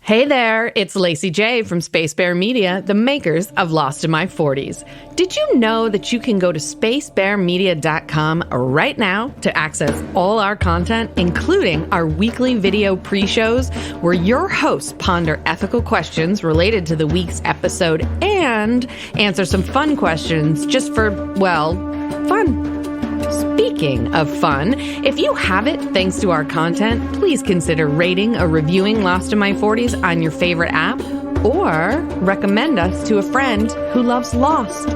Hey there, it's Lacy J from Space Bear Media, the makers of Lost in My 40s. Did you know that you can go to spacebearmedia.com right now to access all our content, including our weekly video pre-shows, where your hosts ponder ethical questions related to the week's episode and answer some fun questions just for, well, fun. Speaking of fun, if you have it thanks to our content, please consider rating or reviewing Lost in My 40s on your favorite app, or recommend us to a friend who loves Lost.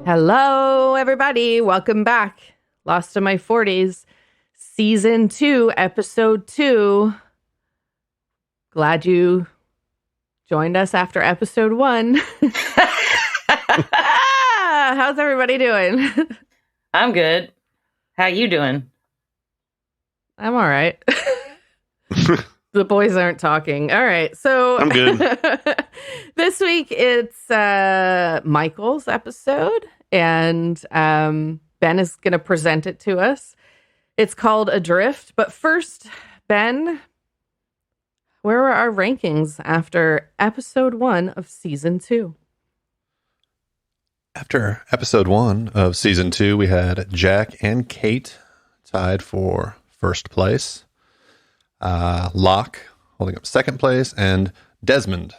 Hello, everybody. Welcome back. Lost in My 40s. Season 2, Episode 2. Glad you joined us after Episode 1. How's everybody doing? I'm good. How you doing? I'm all right. The boys aren't talking. All right, so I'm good. This week it's Michael's episode, and Ben is going to present it to us. It's called Adrift. But first, Ben, where are our rankings after episode 1 of season 2? After episode 1 of season 2, we had Jack and Kate tied for first place. Locke holding up second place, and Desmond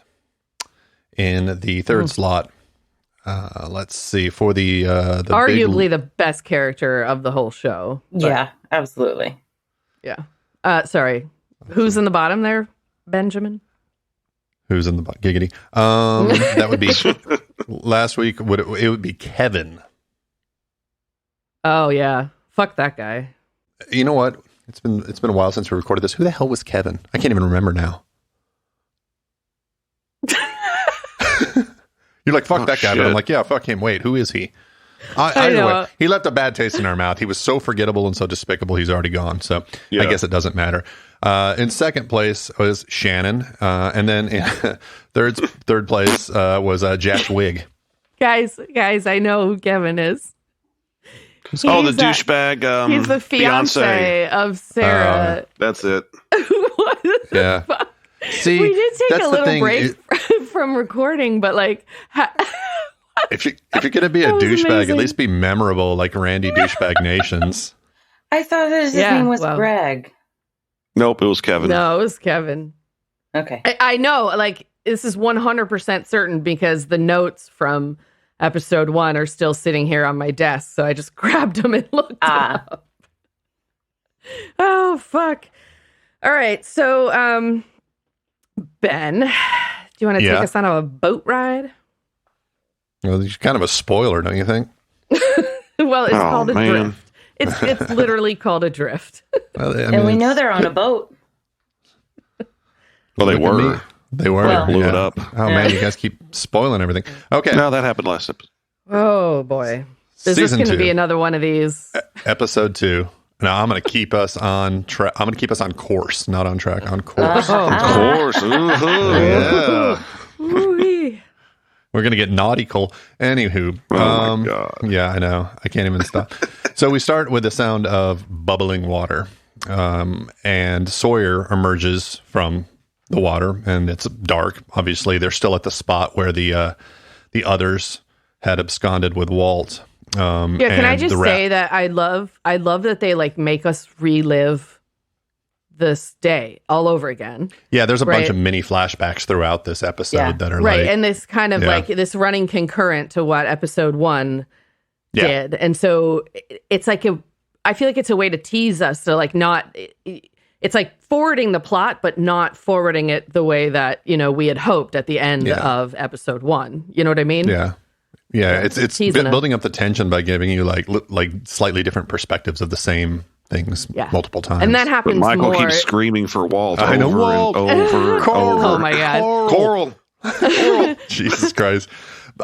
in the third slot. Let's see, for the arguably the best character of the whole show. Yeah, absolutely. Yeah. Sorry. Who's in the bottom there, Benjamin? Who's in the giggity? That would be last week. It would be Kevin. Oh yeah, fuck that guy. You know what? It's been a while since we recorded this. Who the hell was Kevin? I can't even remember now. You're like, fuck that guy, but I'm like, yeah, fuck him. Wait, who is he? Either way, he left a bad taste in our mouth. He was so forgettable and so despicable, he's already gone. So I guess it doesn't matter. In second place was Shannon. And then in third place was Jack's wig. Guys, I know who Kevin is. The douchebag. He's the fiance of Sarah. That's it. What the fuck? See, we did take a little break from recording, but like, if you're gonna be a douchebag, amazing. At least be memorable, like Randy Douchebag Nations. I thought his name was Greg. Nope, it was Kevin. No, it was Kevin. Okay, I know. Like, this is 100% certain because the notes from episode 1 are still sitting here on my desk, so I just grabbed them and looked up. Oh fuck! All right, so Ben, do you want to take us on a boat ride? Well, it's kind of a spoiler, don't you think? Well, it's called Adrift. It's literally called Adrift. Well, and we know they're on a boat. Well, they were. They were. Well, blew it up. Oh, man, you guys keep spoiling everything. Okay. No, that happened last episode. Oh, boy. Is this going to be another one of these? Episode 2. Now, I'm going to keep us on track. I'm going to keep us on course, not on track, on course. Course. Yeah. We're going to get nautical. Anywho. Oh, my God. Yeah, I know. I can't even stop. So we start with the sound of bubbling water. And Sawyer emerges from the water, and it's dark. Obviously, they're still at the spot where the others had absconded with Walt. Can I just say that I love that they like make us relive this day all over again. Yeah, there's a bunch of mini flashbacks throughout this episode that are right, and this kind of like this running concurrent to what episode 1 did, and so it's like I feel like it's a way to tease us to like not. It's like forwarding the plot, but not forwarding it the way that we had hoped at the end of episode 1. You know what I mean? Yeah. Yeah, it's building up the tension by giving you like slightly different perspectives of the same things multiple times. And that happens but Michael more. keeps screaming for Walt I know, Walt. And over. Oh my God. Coral. Jesus Christ.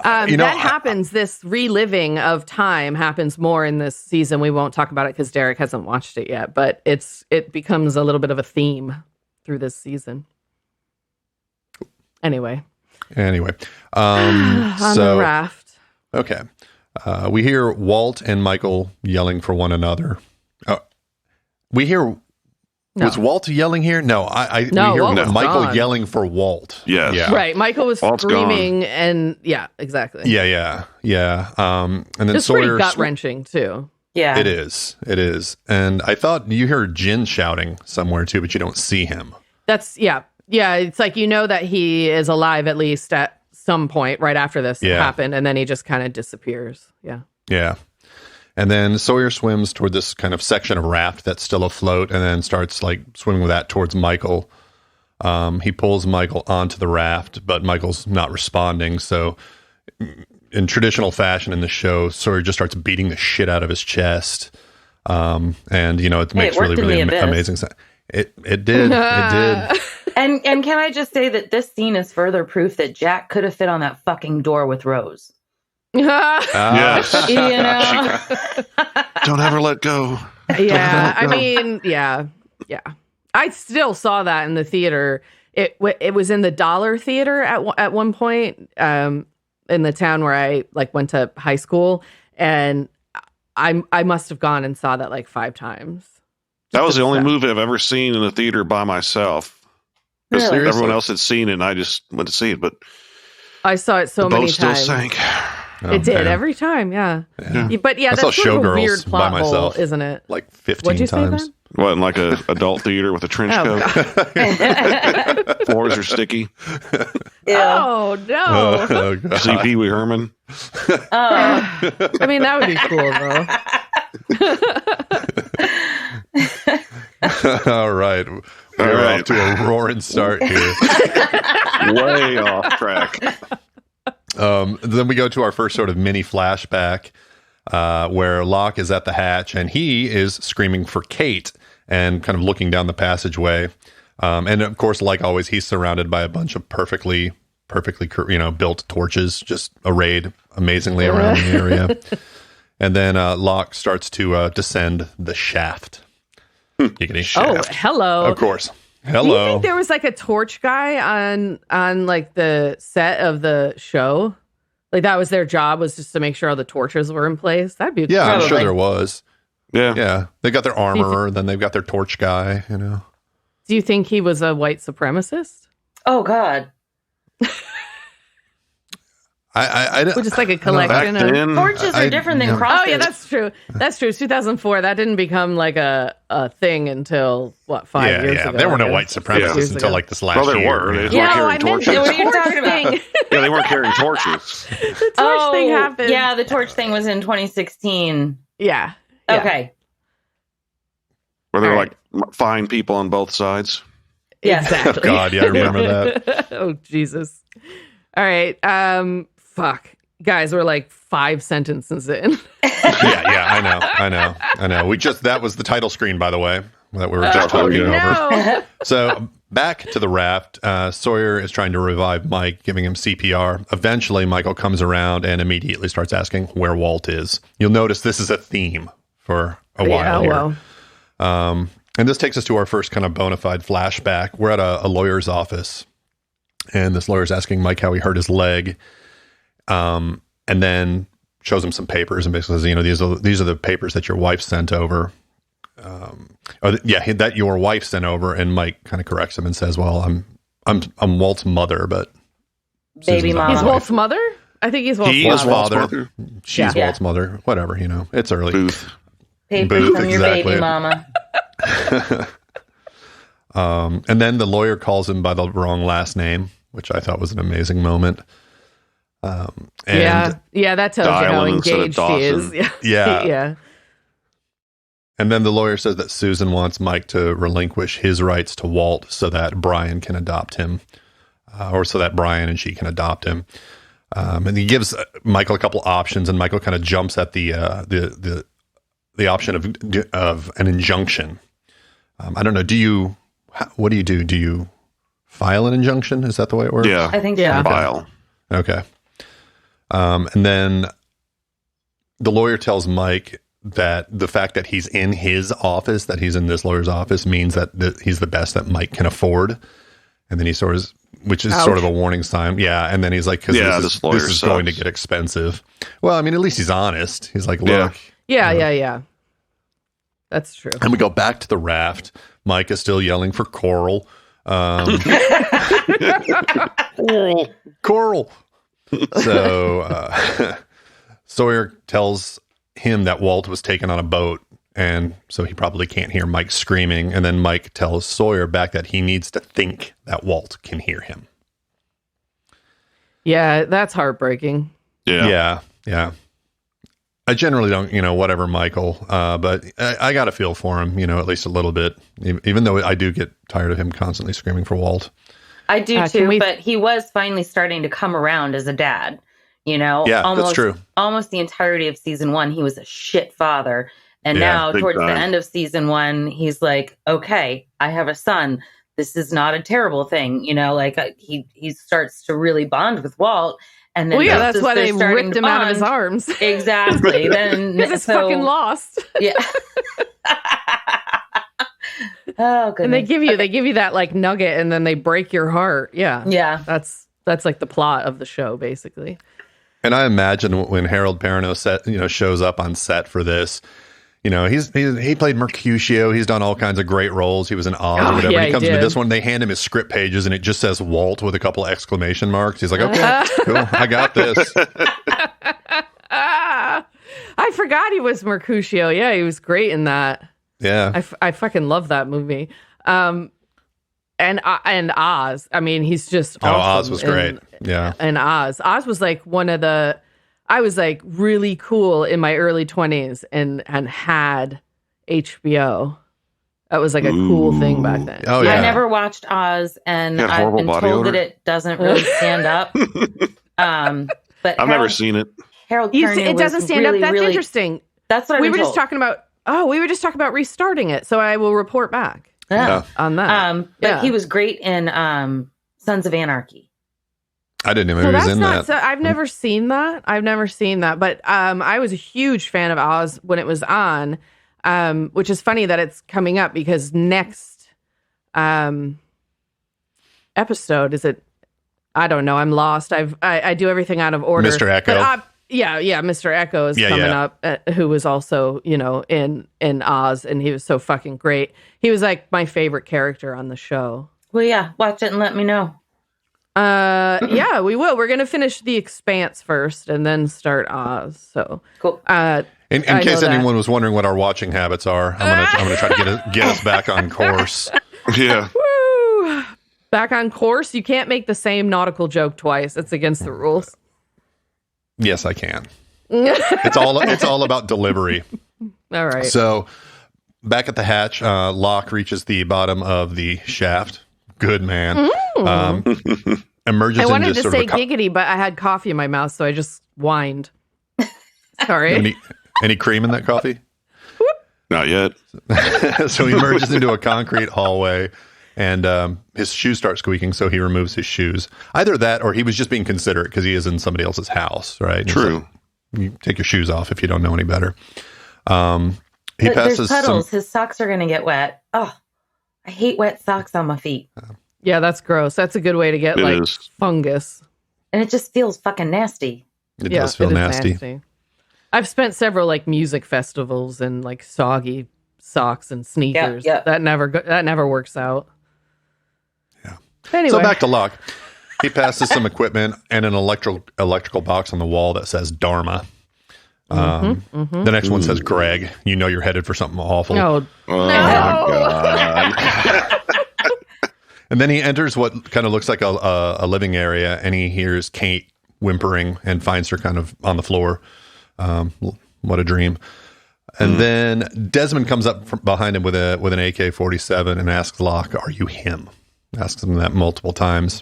That happens, this reliving of time happens more in this season. We won't talk about it because Derek hasn't watched it yet, but it becomes a little bit of a theme through this season. Anyway. Anyway, On the raft. Okay. We hear Walt and Michael yelling for one another. We hear... No. Was Walt yelling here? No, we hear Michael yelling for Walt. Yes. Yeah. Right. Michael was Walt's screaming gone. and exactly. Yeah. And then It's Sawyer... pretty gut-wrenching, too. Yeah. It is. And I thought you heard Jin shouting somewhere, too, but you don't see him. That's, yeah, it's like that he is alive at least at some point right after this happened, and then he just kind of disappears. Yeah. And then Sawyer swims toward this kind of section of raft that's still afloat and then starts like swimming with that towards Michael. He pulls Michael onto the raft, but Michael's not responding. So in traditional fashion in the show, Sawyer just starts beating the shit out of his chest. And, it makes really amazing sense. It did. It did. And can I just say that this scene is further proof that Jack could have fit on that fucking door with Rose. Yes. Don't ever let go. Yeah. I still saw that in the theater. It was in the Dollar Theater at one point in the town where I went to high school, and I must have gone and saw that like 5 times. That was the only movie I've ever seen in the theater by myself. Because everyone else had seen it, and I just went to see it. But I saw it so many times. The boat still sank. It did every time, yeah. But I that's saw sort of a weird Showgirls by plot hole, myself, isn't it? Like 15 What'd you times. say, Ben? What, in like a adult theater with a trench coat? Floors are sticky. Yeah. Oh, no. Oh, God. See Pee Wee Herman. I mean, that would be cool, though. All right. We're off to a roaring start here. Way off track. Then we go to our first sort of mini flashback where Locke is at the hatch and he is screaming for Kate and kind of looking down the passageway. And of course, like always, he's surrounded by a bunch of perfectly built torches just arrayed amazingly around the area. And then Locke starts to descend the shaft. Giggity shaft. Oh, hello. Of course. Hello. Do you think there was like a torch guy on like the set of the show? Like that was their job, was just to make sure all the torches were in place? That'd be I'm sure there was. Yeah. They got their armor, then they've got their torch guy, Do you think he was a white supremacist? Oh, God. I just like a collection of torches are different than crosses. Oh yeah, that's true. That's true. 2004. That didn't become like a thing until 5 years ago. There were no white supremacists until like this last year. There were. They weren't I carrying meant torches. What are you talking about? Yeah, they weren't carrying torches. The torch thing happened. Yeah, the torch thing was in 2016. Yeah. Okay. Where they were like fine people on both sides. Yeah. Exactly. Oh, God, yeah, I remember that. Oh, Jesus. All right. Fuck. Guys, we're like 5 sentences in. I know. That was the title screen, by the way, that we were just talking over. So back to the raft, Sawyer is trying to revive Mike, giving him CPR. Eventually, Michael comes around and immediately starts asking where Walt is. You'll notice this is a theme for a while here. Wow. And this takes us to our first kind of bona fide flashback. We're at a lawyer's office, and this lawyer's asking Mike how he hurt his leg. And then shows him some papers and basically says, these are the papers that your wife sent over. That your wife sent over. And Mike kind of corrects him and says, well, I'm Walt's mother, but baby mama. He's Walt's mother? I think he's Walt's father. She's Walt's mother. Whatever, it's early. Booth. Papers from your baby mama. And then the lawyer calls him by the wrong last name, which I thought was an amazing moment. That tells you how engaged he is. Yeah. And then the lawyer says that Susan wants Mike to relinquish his rights to Walt so that Brian can adopt him, or so that Brian and she can adopt him. And he gives Michael a couple options, and Michael kind of jumps at the option of an injunction. I don't know. What do you do? Do you file an injunction? Is that the way it works? Yeah, I think so. File. Okay. And then the lawyer tells Mike that the fact that he's in his office, that he's in this lawyer's office, means that he's the best that Mike can afford. And then he sort of which is sort of a warning sign. Yeah, and then he's like, because this is going to get expensive. Well, I mean, at least he's honest. He's like, look. Yeah. That's true. And we go back to the raft. Mike is still yelling for Coral. Coral. So Sawyer tells him that Walt was taken on a boat, and so he probably can't hear Mike screaming. And then Mike tells Sawyer back that he needs to think that Walt can hear him. Yeah, that's heartbreaking. Yeah. I generally don't, whatever, Michael, but I got to feel for him, at least a little bit, even though I do get tired of him constantly screaming for Walt. I do too, but he was finally starting to come around as a dad, Yeah, that's true. Almost the entirety of season 1, he was a shit father. And now towards the end of season 1, he's like, okay, I have a son. This is not a terrible thing. He starts to really bond with Walt. And then that's why they ripped him out of his arms. Exactly. Then because it's fucking lost. Yeah. Oh, goodness. And they give you that like nugget, and then they break your heart. Yeah. Yeah. That's like the plot of the show, basically. And I imagine when Harold Perrineau shows up on set for this, he played Mercutio. He's done all kinds of great roles. He was in Oz or whatever. Yeah, he comes into this one, they hand him his script pages, and it just says Walt with a couple exclamation marks. He's like, okay, cool, I got this. I forgot he was Mercutio. Yeah, he was great in that. Yeah, I fucking love that movie. And Oz. I mean, he's just awesome. Oz was great. Yeah, and Oz was like one of the. I was like really cool in my early 20s and had HBO. That was like a cool thing back then. Oh, yeah. I never watched Oz, and I've been told that it doesn't really stand up. But I've never seen it. Harold Perrineau it doesn't stand up. That's interesting. That's what we were just talking about. Oh, we were just talking about restarting it. So I will report back on that. But he was great in Sons of Anarchy. I didn't know he was in that. So I've never seen that. But I was a huge fan of Oz when it was on, which is funny that it's coming up because next episode, is it? I don't know. I'm lost. I do everything out of order. Mr. Echo. But, Mr. Echo is coming up, who was also, in Oz, and he was so fucking great. He was like my favorite character on the show. Well, yeah, watch it and let me know. Yeah, we will. We're gonna finish The Expanse first, and then start Oz. So cool. In case anyone was wondering what our watching habits are, I'm gonna try to get us back on course. Yeah. Woo! Back on course. You can't make the same nautical joke twice. It's against the rules. Yes, I can. It's all about delivery. All right. So back at the hatch, Locke reaches the bottom of the shaft. Good man. Emerges. I wanted into to say giggity, but I had coffee in my mouth, so I just whined. Sorry. Any cream in that coffee? Not yet. So he emerges into a concrete hallway, and his shoes start squeaking, so he removes his shoes. Either that, or he was just being considerate because he is in somebody else's house, right? True. Like, you take your shoes off if you don't know any better. He passes. There's puddles. His socks are going to get wet. Oh, I hate wet socks on my feet. Yeah, that's gross. That's a good way to get fungus. And it just feels fucking nasty. It does feel nasty. I've spent several music festivals and soggy socks and sneakers. Yeah. That never works out. Yeah. Anyway. So back to Locke. He passes some equipment and an electrical box on the wall that says Dharma. The next one says Greg. You know you're headed for something awful. Oh my God. And then he enters what kind of looks like a living area, and he hears Kate whimpering and finds her kind of on the floor. What a dream. And then Desmond comes up from behind him with an AK-47 and asks Locke, "Are you him?" Asks him that multiple times.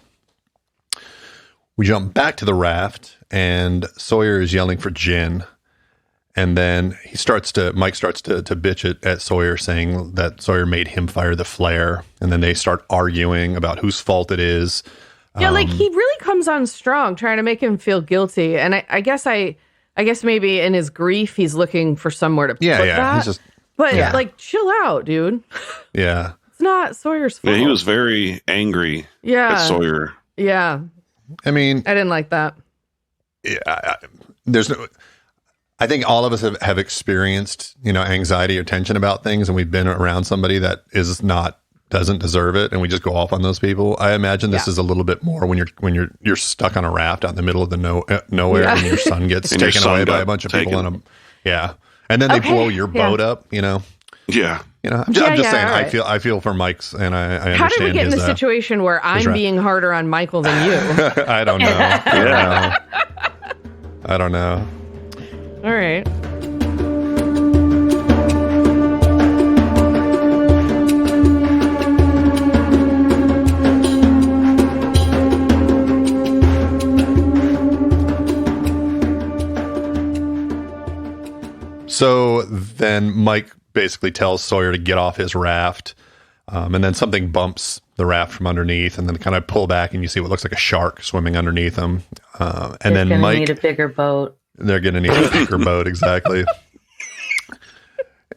We jump back to the raft, and Sawyer is yelling for gin. And then Mike starts to bitch at Sawyer, saying that Sawyer made him fire the flare. And then they start arguing about whose fault it is. Yeah, he really comes on strong, trying to make him feel guilty. And I guess maybe in his grief, he's looking for somewhere to put that. He's just, chill out, dude. Yeah. It's not Sawyer's fault. Yeah, he was very angry at Sawyer. Yeah. I mean, I didn't like that. Yeah, I think all of us have experienced, anxiety or tension about things, and we've been around somebody that doesn't deserve it, and we just go off on those people. I imagine this is a little bit more when you're stuck on a raft out in the middle of the nowhere, and your son gets taken away by a bunch of people and then they blow your boat up. Yeah. I'm just saying. Right. I feel for Mike's, and I understand. How did we get in a situation where I'm being harder on Michael than you? I don't know. I don't know. All right. So then Mike basically tells Sawyer to get off his raft, and then something bumps the raft from underneath, and then kind of pull back, and you see what looks like a shark swimming underneath him. And then Mike need a bigger boat. They're going to need a bigger boat, exactly.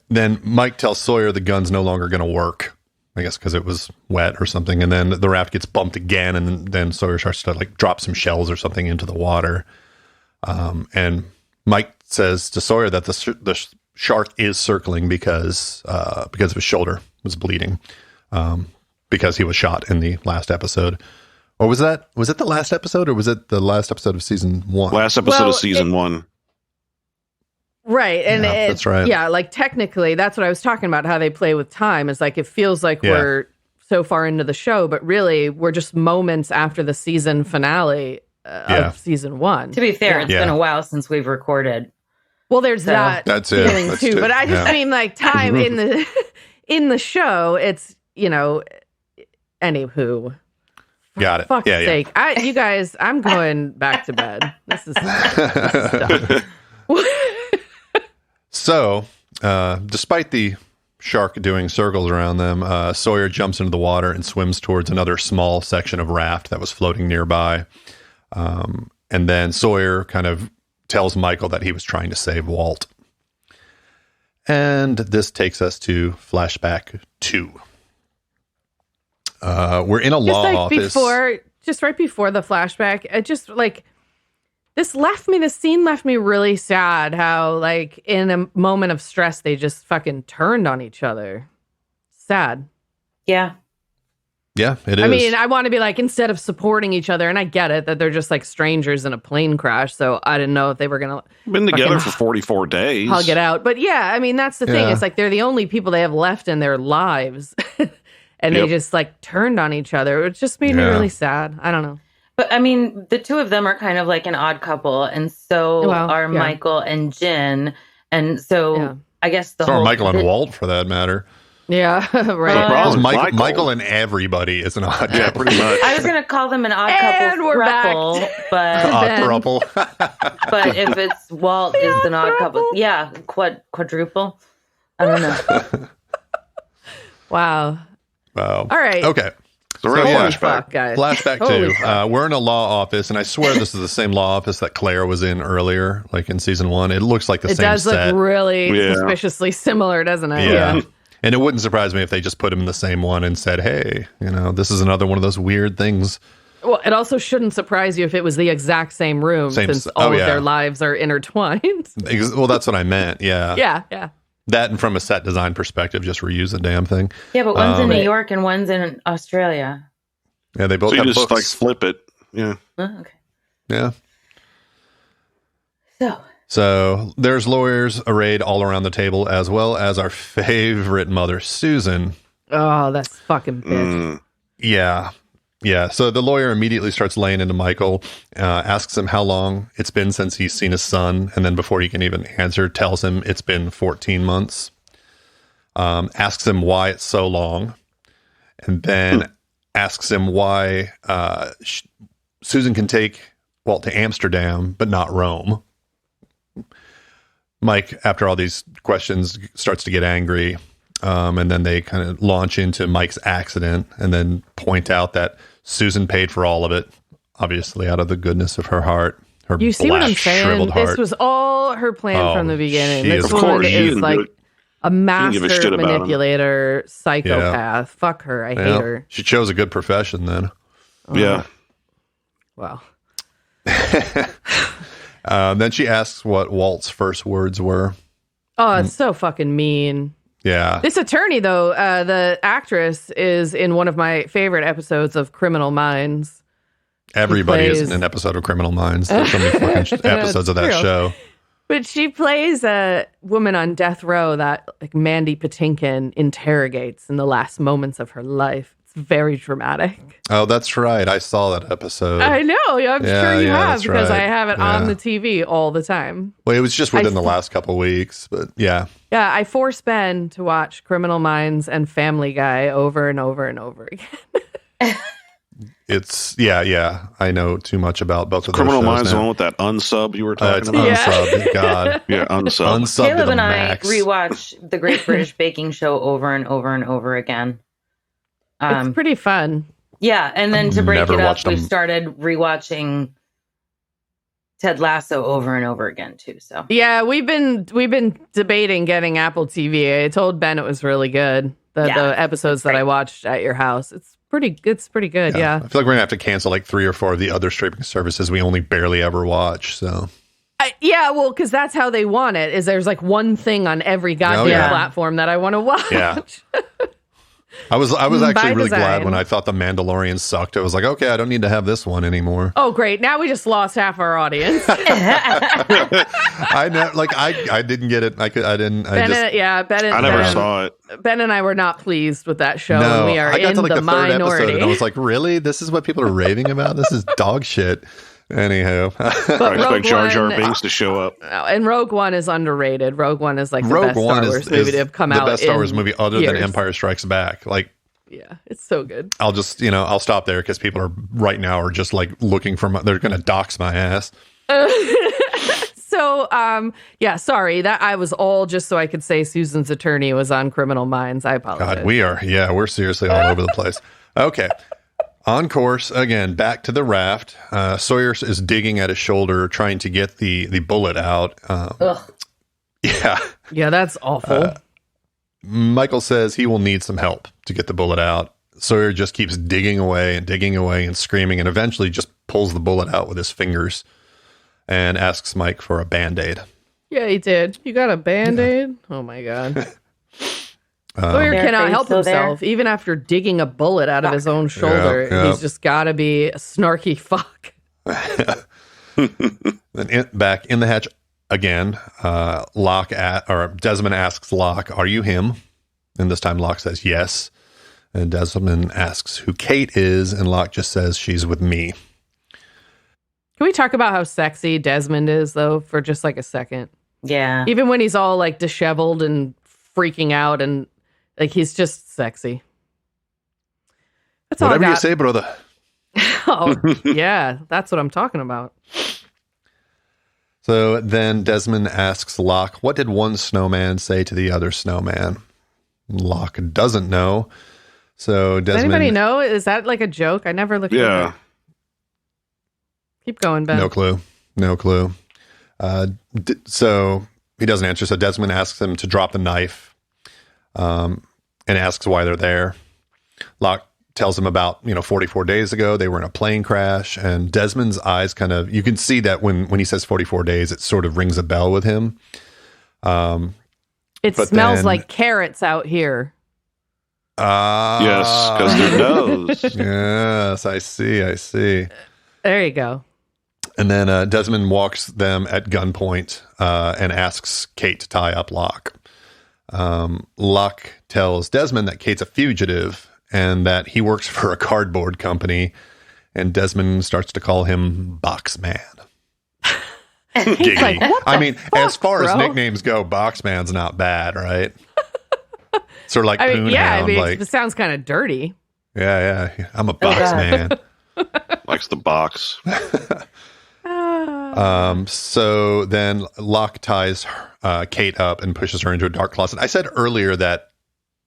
Then Mike tells Sawyer the gun's no longer going to work, I guess because it was wet or something. And then the raft gets bumped again, and then Sawyer starts to drop some shells or something into the water. And Mike says to Sawyer that the shark is circling because of his shoulder was bleeding, because he was shot in the last episode. Or was it the last episode, or was it the last episode of season 1? Last episode of season 1. Right. And that's right. Yeah, technically, that's what I was talking about, how they play with time. It's it feels like we're so far into the show, but really we're just moments after the season finale of season 1. To be fair, it's been a while since we've recorded. Well, there's that's feeling it. too. But I just mean time in the show, it's, anywho. Got it. Fuck's sake. You guys, I'm going back to bed. This is done. So, despite the shark doing circles around them, Sawyer jumps into the water and swims towards another small section of raft that was floating nearby. And then Sawyer kind of tells Michael that he was trying to save Walt. And this takes us to flashback 2. We're in a law office. Just right before the flashback, it just this scene left me really sad how in a moment of stress, they just fucking turned on each other. Sad. Yeah. Yeah, it is. I mean, I want to be instead of supporting each other, and I get it that they're just strangers in a plane crash, so I didn't know if they were going to... Been together for 44 days. Hug it out. But yeah, I mean, that's the thing. It's they're the only people they have left in their lives. And they just turned on each other. It just made me really sad. I don't know. But I mean, the two of them are kind of like an odd couple. And so are Michael and Jen. And so I guess Michael and Walt, for that matter. Yeah, right. Michael and everybody is an odd couple. Yeah, pretty much. I was going to call them an odd couple throuple, but odd throuple. But if it's Walt is an odd couple, quadruple. I don't know. Wow. All right. Okay. So we're in flashback, guys. Flashback 2. We're in a law office, and I swear this is the same law office that Claire was in earlier, in season 1. It looks like the same set. It does look really suspiciously similar, doesn't it? Yeah. And it wouldn't surprise me if they just put him in the same one and said, hey, this is another one of those weird things. Well, it also shouldn't surprise you if it was the exact same room, since all of their lives are intertwined. Well, that's what I meant. Yeah. Yeah. That, and from a set design perspective, just reuse the damn thing. Yeah, but one's in New York and one's in Australia. Yeah, they both have just books. Flip it. Yeah. Oh, okay. Yeah. So there's lawyers arrayed all around the table, as well as our favorite mother, Susan. Oh, that's fucking bitch. Yeah. Yeah. So the lawyer immediately starts laying into Michael, asks him how long it's been since he's seen his son. And then before he can even answer, tells him it's been 14 months. Asks him why it's so long. And then asks him why Susan can take Walt to Amsterdam, but not Rome. Mike, after all these questions, starts to get angry. And then they kind of launch into Mike's accident and then point out that Susan paid for all of it, obviously out of the goodness of her heart. You see what I'm saying? This was all her plan from the beginning. This woman is a master manipulator, psychopath. Fuck her. I hate her. She chose a good profession then. Yeah. Well. Then she asks what Walt's first words were. Oh, it's so fucking mean. Yeah. This attorney, though, the actress is in one of my favorite episodes of Criminal Minds. Everybody is in an episode of Criminal Minds. There's so many fucking episodes of that show. But she plays a woman on death row that like Mandy Patinkin interrogates in the last moments of her life. It's very dramatic. Oh, that's right. I saw that episode. I know. I'm sure you have because right. I have it on the TV all the time. Well, it was just within the last couple of weeks, but yeah. Yeah, I force Ben to watch Criminal Minds and Family Guy over and over and over again. It's I know too much about both of those Criminal shows Minds, now. the one with that unsub you were talking about. Unsub, God. Yeah, unsub. Unsub Caleb to and the I max. rewatch The Great British Baking Show over and over and over again. It's pretty fun. Yeah, and then to break Never it up, watched we've them. started rewatching Ted Lasso over and over again too. So Yeah, we've been debating getting Apple TV. I told Ben it was really good. The episodes that I watched at your house. It's pretty good, yeah. I feel like we're gonna have to cancel like 3 or 4 of the other streaming services we only barely ever watch. So well, because that's how they want it. Is there's like one thing on every goddamn platform that I want to watch. Yeah. I was actually really design. glad when I thought The Mandalorian sucked. I was like, okay, I don't need to have this one anymore. Oh, great! Now we just lost half our audience. I didn't get it. Ben I never saw it. Ben and I were not pleased with that show. No, and we are I got in to like the the third minority. episode, and I was like, really? This is what people are raving about? This is dog shit. Anyhow, I expect Jar Jar Binks to show up. And Rogue One is underrated. Rogue One is like the best Star Wars movie to have come out. The best Star Wars movie other years. than Empire Strikes Back. Like, yeah, it's so good. I'll just, I'll stop there because people are right now are just like looking for they're going to dox my ass. So, sorry that I was all just so I could say Susan's attorney was on Criminal Minds. I apologize. God, we're seriously all over the place. Okay. On course, again, back to the raft. Sawyer is digging at his shoulder, trying to get the bullet out. Yeah. Yeah, that's awful. Michael says he will need some help to get the bullet out. Sawyer just keeps digging away and screaming, and eventually just pulls the bullet out with his fingers and asks Mike for a Band-Aid. Yeah, he did. You got a Band-Aid? Yeah. Oh, my God. Sawyer cannot help himself, even after digging a bullet out of his own shoulder. Yeah. He's just got to be a snarky fuck. Then back in the hatch again, Desmond asks Locke, "Are you him?" And this time Locke says yes. And Desmond asks who Kate is, and Locke just says she's with me. Can we talk about how sexy Desmond is, though, for just like a second? Yeah. Even when he's all like disheveled and freaking out and like he's just sexy. That's all I got. Whatever you say, brother. Oh, yeah, that's what I'm talking about. So then Desmond asks Locke, what did one snowman say to the other snowman? Locke doesn't know. So Desmond... Does anybody know? Is that like a joke? I never looked at it. Keep going, Ben. No clue. So he doesn't answer. So Desmond asks him to drop the knife and asks why they're there. Locke tells him about, 44 days ago, they were in a plane crash, and Desmond's eyes kind of, you can see that when he says 44 days, it sort of rings a bell with him. It smells like carrots out here. Yes, because he knows. Yes, I see. There you go. And then Desmond walks them at gunpoint and asks Kate to tie up Locke. Locke tells Desmond that Kate's a fugitive and that he works for a cardboard company, and Desmond starts to call him Boxman. Like, as far as nicknames go, Boxman's not bad, right? Sort of like Poonhound. It sounds kind of dirty. Yeah. I'm a Boxman. Likes the box. So then Locke ties Kate up and pushes her into a dark closet. I said earlier that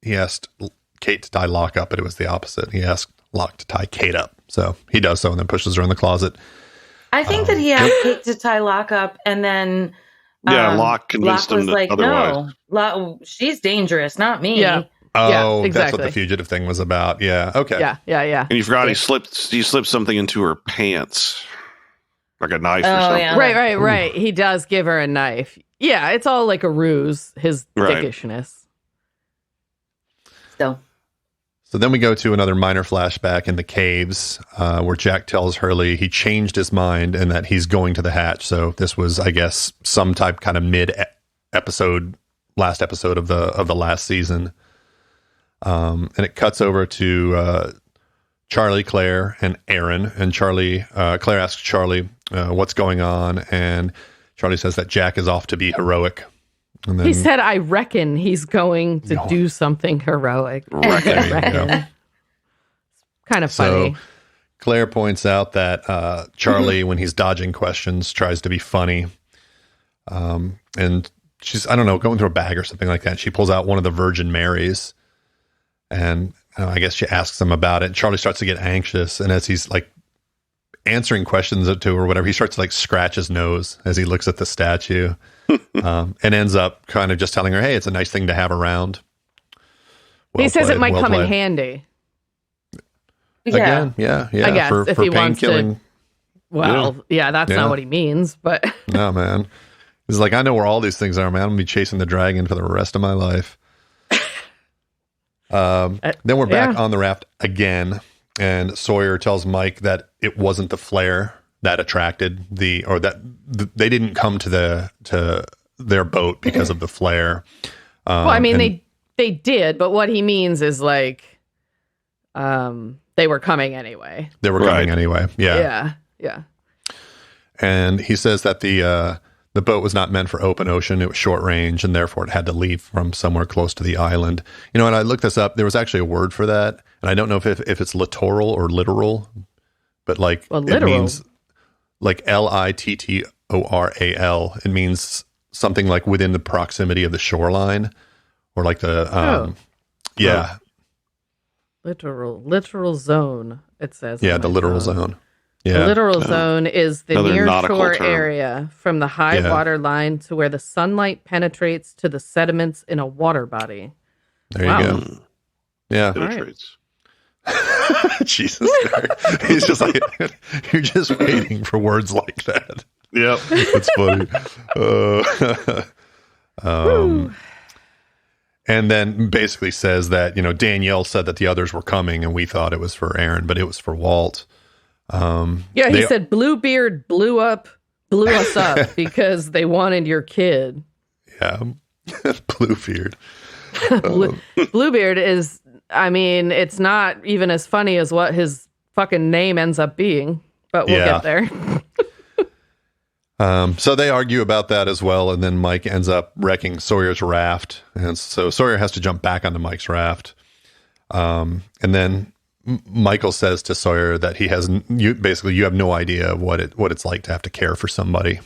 he asked Kate to tie Locke up, but it was the opposite. He asked Locke to tie Kate up. So he does so and then pushes her in the closet. I think that he asked Kate to tie Locke up, and then Locke convinced him like, otherwise. no, she's dangerous, not me. Yeah. Oh, exactly. That's what the fugitive thing was about. Yeah. Okay. Yeah. And you forgot he slipped something into her pants, like a knife or something. Yeah. Right. He does give her a knife. Yeah, it's all like a ruse. His dickishness. So then we go to another minor flashback in the caves, where Jack tells Hurley he changed his mind and that he's going to the hatch. So this was, I guess, some type kind of last episode of the last season. And it cuts over to Charlie, Claire, and Aaron. And Claire asks Charlie what's going on, and Charlie says that Jack is off to be heroic. And then, he said, I reckon he's going to do something heroic. Reckon. Kind of funny. So Claire points out that Charlie, when he's dodging questions, tries to be funny. And she's, I don't know, going through a bag or something like that. She pulls out one of the Virgin Marys. And I guess she asks him about it. Charlie starts to get anxious. And as he's like answering questions to her or whatever, he starts to like scratch his nose as he looks at the statue. And ends up kind of just telling her, hey, it's a nice thing to have around. He says it might come in handy. Again, yeah. I guess for he wants killing. to. Well, that's not what he means, but. No, man. He's like, I know where all these things are, man. I'm going to be chasing the dragon for the rest of my life. Then we're back on the raft again. And Sawyer tells Mike that it wasn't the flare that attracted they didn't come to their boat because of the flare. Well, I mean, they did, but what he means is like, they were coming anyway. They were coming anyway. Yeah. And he says that the boat was not meant for open ocean. It was short range, and therefore it had to leave from somewhere close to the island. You know, and I looked this up. There was actually a word for that, and I don't know if it's littoral or literal, but like it means like littoral. It means something like within the proximity of the shoreline, or like the literal zone. It says the littoral zone. Yeah. The littoral zone is the near shore area from the high water line to where the sunlight penetrates to the sediments in a water body. There you go. Yeah. Penetrates. Jesus, he's just like, you're just waiting for words like that. Yep. It's funny. And then basically says that, you know, Danielle said that the others were coming and we thought it was for Aaron, but it was for Walt. He said Bluebeard blew us up because they wanted your kid. Yeah. Bluebeard. Bluebeard is, I mean, it's not even as funny as what his fucking name ends up being, but we'll get there. So they argue about that as well, and then Mike ends up wrecking Sawyer's raft, and so Sawyer has to jump back onto Mike's raft. And then Michael says to Sawyer that he has you have no idea what it's like to have to care for somebody.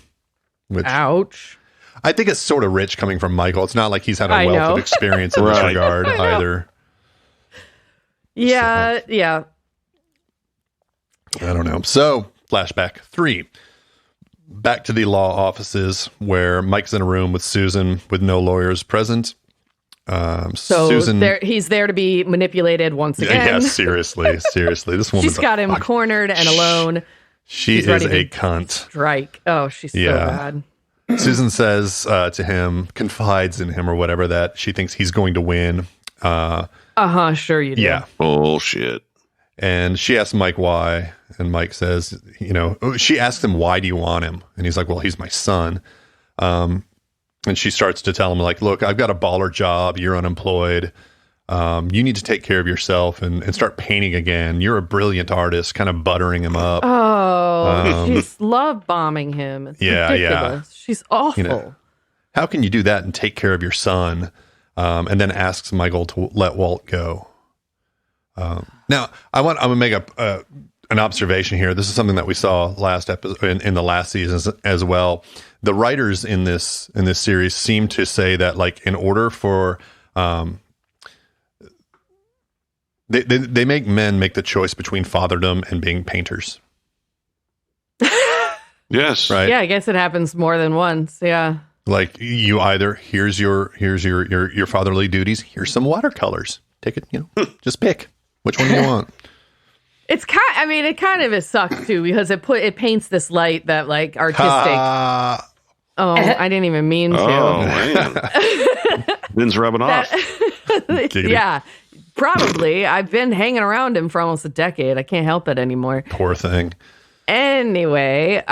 Which, ouch. I think it's sort of rich coming from Michael. It's not like he's had a wealth of experience in this regard either. Yeah. I don't know. So, flashback 3. Back to the law offices where Mike's in a room with Susan with no lawyers present. So Susan, he's there to be manipulated once again. Yeah, seriously. This woman's she's got him cornered and alone. She's is a cunt. Strike. Oh, she's so bad. Susan says to him, confides in him or whatever, that she thinks he's going to win. Sure you do. Yeah. Bullshit. And she asks Mike why, and Mike says, she asks him, why do you want him? And he's like, well, he's my son. And she starts to tell him, like, look, I've got a baller job. You're unemployed. You need to take care of yourself and start painting again. You're a brilliant artist, kind of buttering him up. Oh, she's love bombing him. It's ridiculous. Yeah. She's awful. How can you do that and take care of your son? And then asks Michael to let Walt go. Now, I'm going to make an observation here. This is something that we saw last episode in the last season as well. The writers in this series seem to say that, like, in order for they make men make the choice between fatherdom and being painters. Yes. Right. Yeah, I guess it happens more than once. Yeah. Like you either here's your fatherly duties. Here's some watercolors. Take it, just pick which one you want. It kind of is sucked too because it paints this light that like artistic. I didn't even mean to. Oh man, Ben's rubbing off. Yeah, probably. I've been hanging around him for almost a decade. I can't help it anymore. Poor thing. Anyway,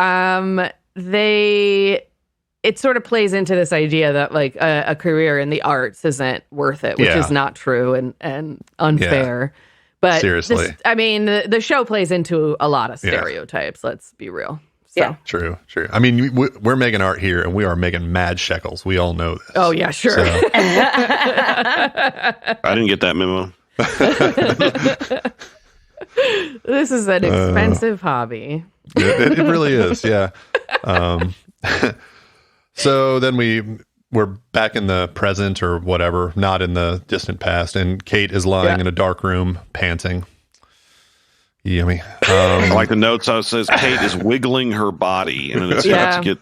it sort of plays into this idea that like a career in the arts isn't worth it, which is not true and unfair. Yeah. But seriously, the show plays into a lot of stereotypes. Let's be real. So. Yeah, true. I mean, we're making art here, and we are making mad shekels. We all know this. Oh yeah, sure. So. I didn't get that memo. This is an expensive hobby. It really is. Yeah. So then we're back in the present or whatever, not in the distant past, and Kate is lying in a dark room, panting. Yummy. Like the notes says, Kate is wiggling her body, and it's got to get.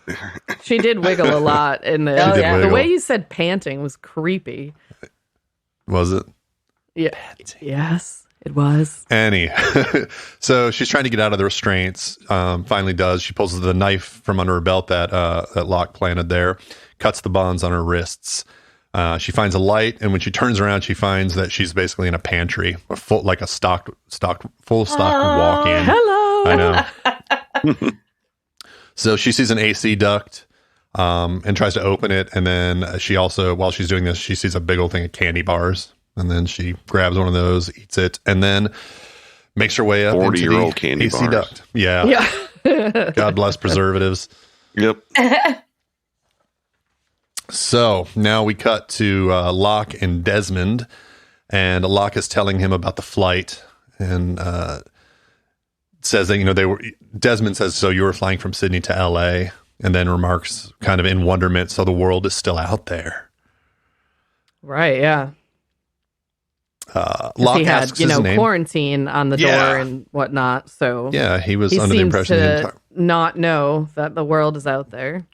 She did wiggle a lot in the. The way you said panting was creepy. Was it? Yeah. Yes, it was. Annie. So she's trying to get out of the restraints. Finally, does. She pulls the knife from under her belt that Locke planted there. Cuts the bonds on her wrists. She finds a light, and when she turns around, she finds that she's basically in a pantry, full stock walk-in. Hello. I know. So she sees an AC duct and tries to open it, and then she also, while she's doing this, she sees a big old thing of candy bars, and then she grabs one of those, eats it, and then makes her way up 40-year-old candy AC bars. duct. Yeah. God bless preservatives. Yep. So now we cut to Locke and Desmond, and Locke is telling him about the flight, and says that Desmond says, so you were flying from Sydney to LA, and then remarks kind of in wonderment, so the world is still out there. Right. Yeah. Locke he had asks his name. Quarantine on the door and whatnot, so he was under the impression to not know that the world is out there.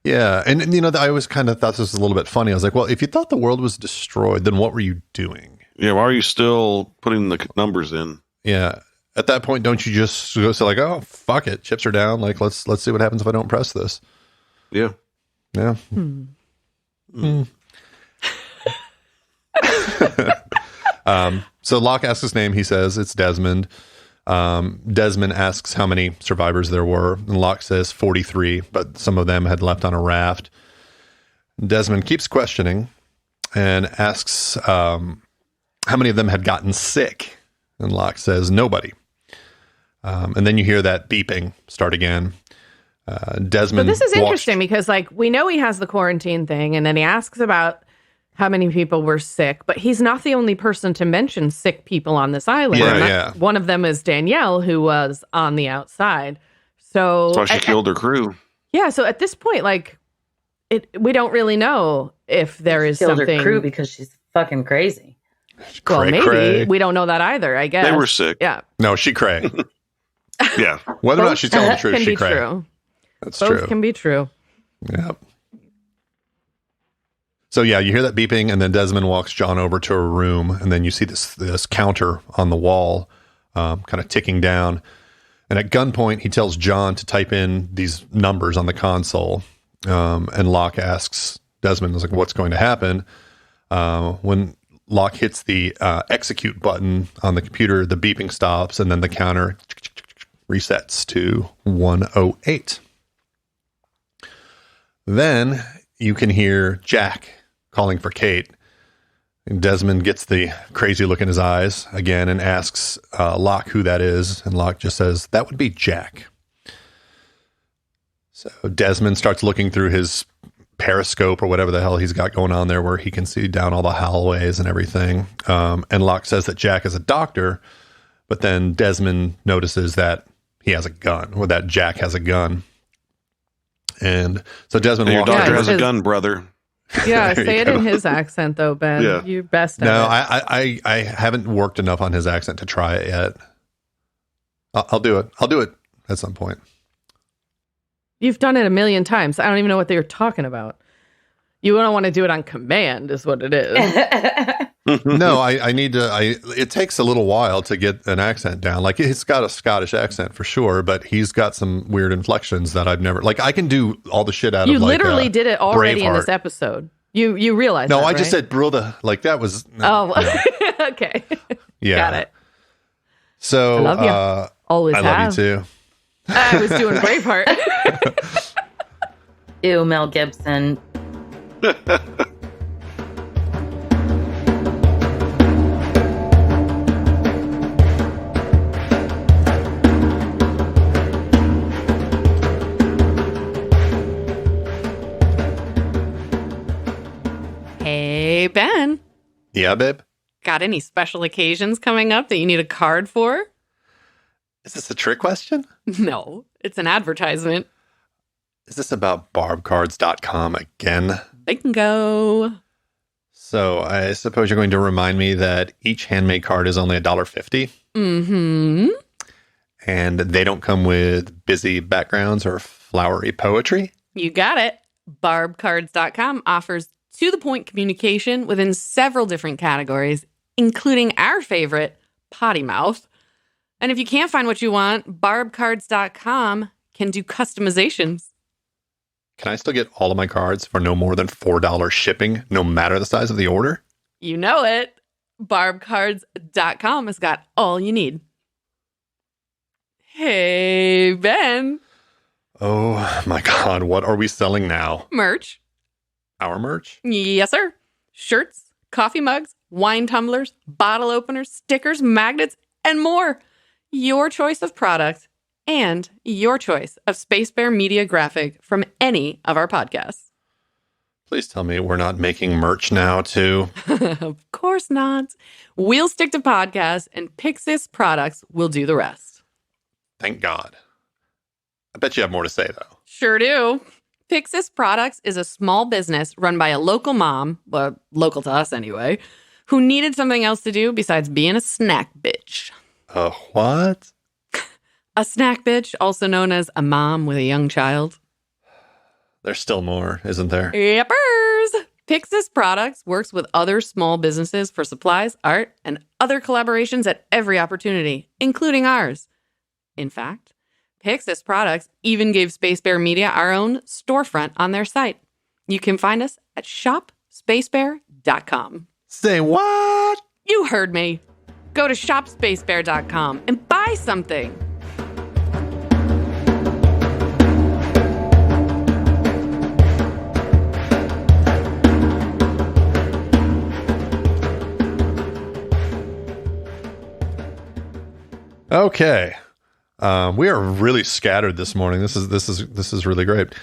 Yeah, and I always kind of thought this was a little bit funny. I was like, well, if you thought the world was destroyed, then what were you doing? Yeah, why are you still putting the numbers in? Yeah, at that point, don't you just go say like, oh, fuck it, chips are down. Like, let's see what happens if I don't press this. Yeah. So Locke asks his name. He says it's Desmond. Desmond asks how many survivors there were, and Locke says 43, but some of them had left on a raft. Desmond keeps questioning and asks how many of them had gotten sick, and Locke says nobody. And then you hear that beeping start again. Desmond. But this is interesting because, like, we know he has the quarantine thing, and then he asks about how many people were sick, but he's not the only person to mention sick people on this island. One of them is Danielle, who was on the outside. So that's why she killed her crew. Yeah, so at this point, like, we don't really know if there is something. Killed her crew because she's fucking crazy. Well, maybe. We don't know that either, I guess. They were sick. Yeah. No, she cray. Yeah. Whether or not she's telling the truth, she cray. True. That's Both true. Can be true. Yep. So yeah, you hear that beeping, and then Desmond walks John over to a room, and then you see this counter on the wall, kind of ticking down. And at gunpoint, he tells John to type in these numbers on the console. And Locke asks Desmond, like, what's going to happen? When Locke hits the execute button on the computer, the beeping stops, and then the counter resets to 108. Then you can hear Jack calling for Kate. And Desmond gets the crazy look in his eyes again and asks Locke who that is. And Locke just says, that would be Jack. So Desmond starts looking through his periscope or whatever the hell he's got going on there where he can see down all the hallways and everything. And Locke says that Jack is a doctor, but then Desmond notices that he has a gun, or that Jack has a gun. And so Desmond walks. Your doctor has a his, gun, brother. Yeah, say it in his accent, though, Ben. Yeah. You best at No, it. I haven't worked enough on his accent to try it yet. I'll do it. I'll do it at some point. You've done it a million times. I don't even know what they were talking about. You don't want to do it on command, is what it is. No, I need to. It takes a little while to get an accent down. Like, it's got a Scottish accent for sure, but he's got some weird inflections that I've never. Like, I can do all the shit out of. You literally did it already Braveheart. In this episode. You realize? No, that, I right? just said brother. Like, that was. No. Okay. Yeah. Got it. So I love you. Always I have. love you too. I was doing Braveheart. Ew, Mel Gibson. Hey, Ben. Yeah, babe. Got any special occasions coming up that you need a card for? Is this a trick question? No, it's an advertisement. Is this about barbcards.com again? They can go. So I suppose you're going to remind me that each handmade card is only $1.50. Mm-hmm. And they don't come with busy backgrounds or flowery poetry. You got it. Barbcards.com offers to-the-point communication within several different categories, including our favorite, potty mouth. And if you can't find what you want, barbcards.com can do customizations. Can I still get all of my cards for no more than $4 shipping, no matter the size of the order? You know it. Barbcards.com has got all you need. Hey, Ben. Oh my God, what are we selling now? Merch. Our merch? Yes, sir. Shirts, coffee mugs, wine tumblers, bottle openers, stickers, magnets, and more. Your choice of product and your choice of Space Bear Media graphic from any of our podcasts. Please tell me we're not making merch now, too. Of course not. We'll stick to podcasts, and Pixis products will do the rest. Thank God. I bet you have more to say, though. Sure do. Pixis Products is a small business run by a local mom, well, local to us anyway, who needed something else to do besides being a snack bitch. What? A snack bitch, also known as a mom with a young child. There's still more, isn't there? Yepers! Pixis Products works with other small businesses for supplies, art, and other collaborations at every opportunity, including ours. In fact, Pixis Products even gave Space Bear Media our own storefront on their site. You can find us at shopspacebear.com. Say what? You heard me. Go to shopspacebear.com and buy something. Okay. We are really scattered this morning. This is really great.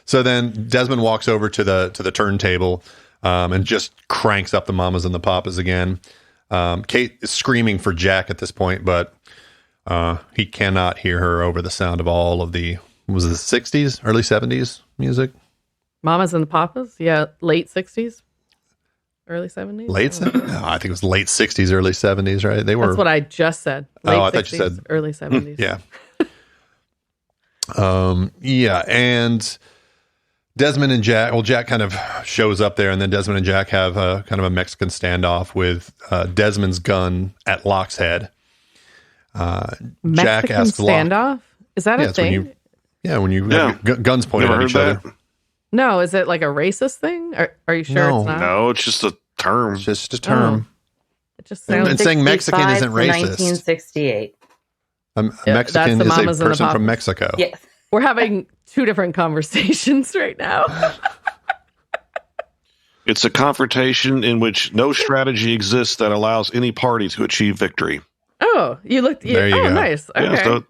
So then Desmond walks over to the turntable and just cranks up the mamas and the papas again. Kate is screaming for Jack at this point, but he cannot hear her over the sound of all of the, was it the 60s, early 70s music? Mamas and the Papas? Yeah, late 60s, early 70s? Late 70s? No, I think it was late 60s, early 70s, right? They were. That's what I just said. Late I 60s, thought you said early 70s. Yeah. Yeah, and Desmond and Jack, well, Jack kind of shows up there, and then Desmond and Jack have a kind of a Mexican standoff with Desmond's gun at Locke's head. Jack asks standoff? Locke, is that a thing? When you have guns pointed at each other. No, is it like a racist thing? Are you sure it's not? No, it's just a term. It's just a term. It just sounds and saying Mexican isn't racist. 1968. A Mexican is a person from Mexico. Yes. We're having two different conversations right now. It's a confrontation in which no strategy exists that allows any party to achieve victory. Oh, you looked. There you go. Nice. Okay. Yeah, so,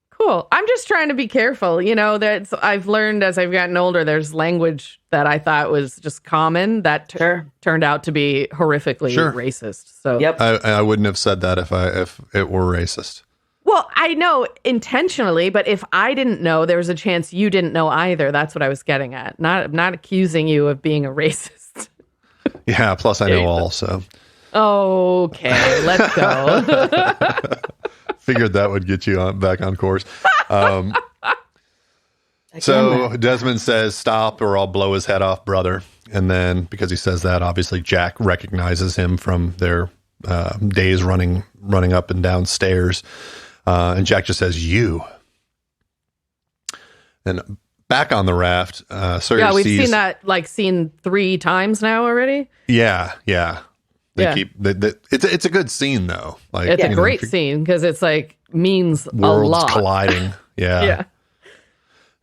cool. I'm just trying to be careful. You know, that I've learned as I've gotten older, there's language that I thought was just common that turned out to be horrifically racist. So yep. I wouldn't have said that if it were racist. Well, I know intentionally, but if I didn't know, there was a chance you didn't know either. That's what I was getting at. Not accusing you of being a racist. Yeah, plus I know all, so. Okay, let's go. Figured that would get you back on course. So Desmond says, "Stop or I'll blow his head off, brother." And then because he says that, obviously Jack recognizes him from their days running up and down stairs. And Jack just says, "You." And back on the raft, Sawyer we've sees... seen that scene 3 times now already. Yeah. They keep... It's a good scene, though. It's a great scene because it's means worlds a lot. Colliding. Yeah.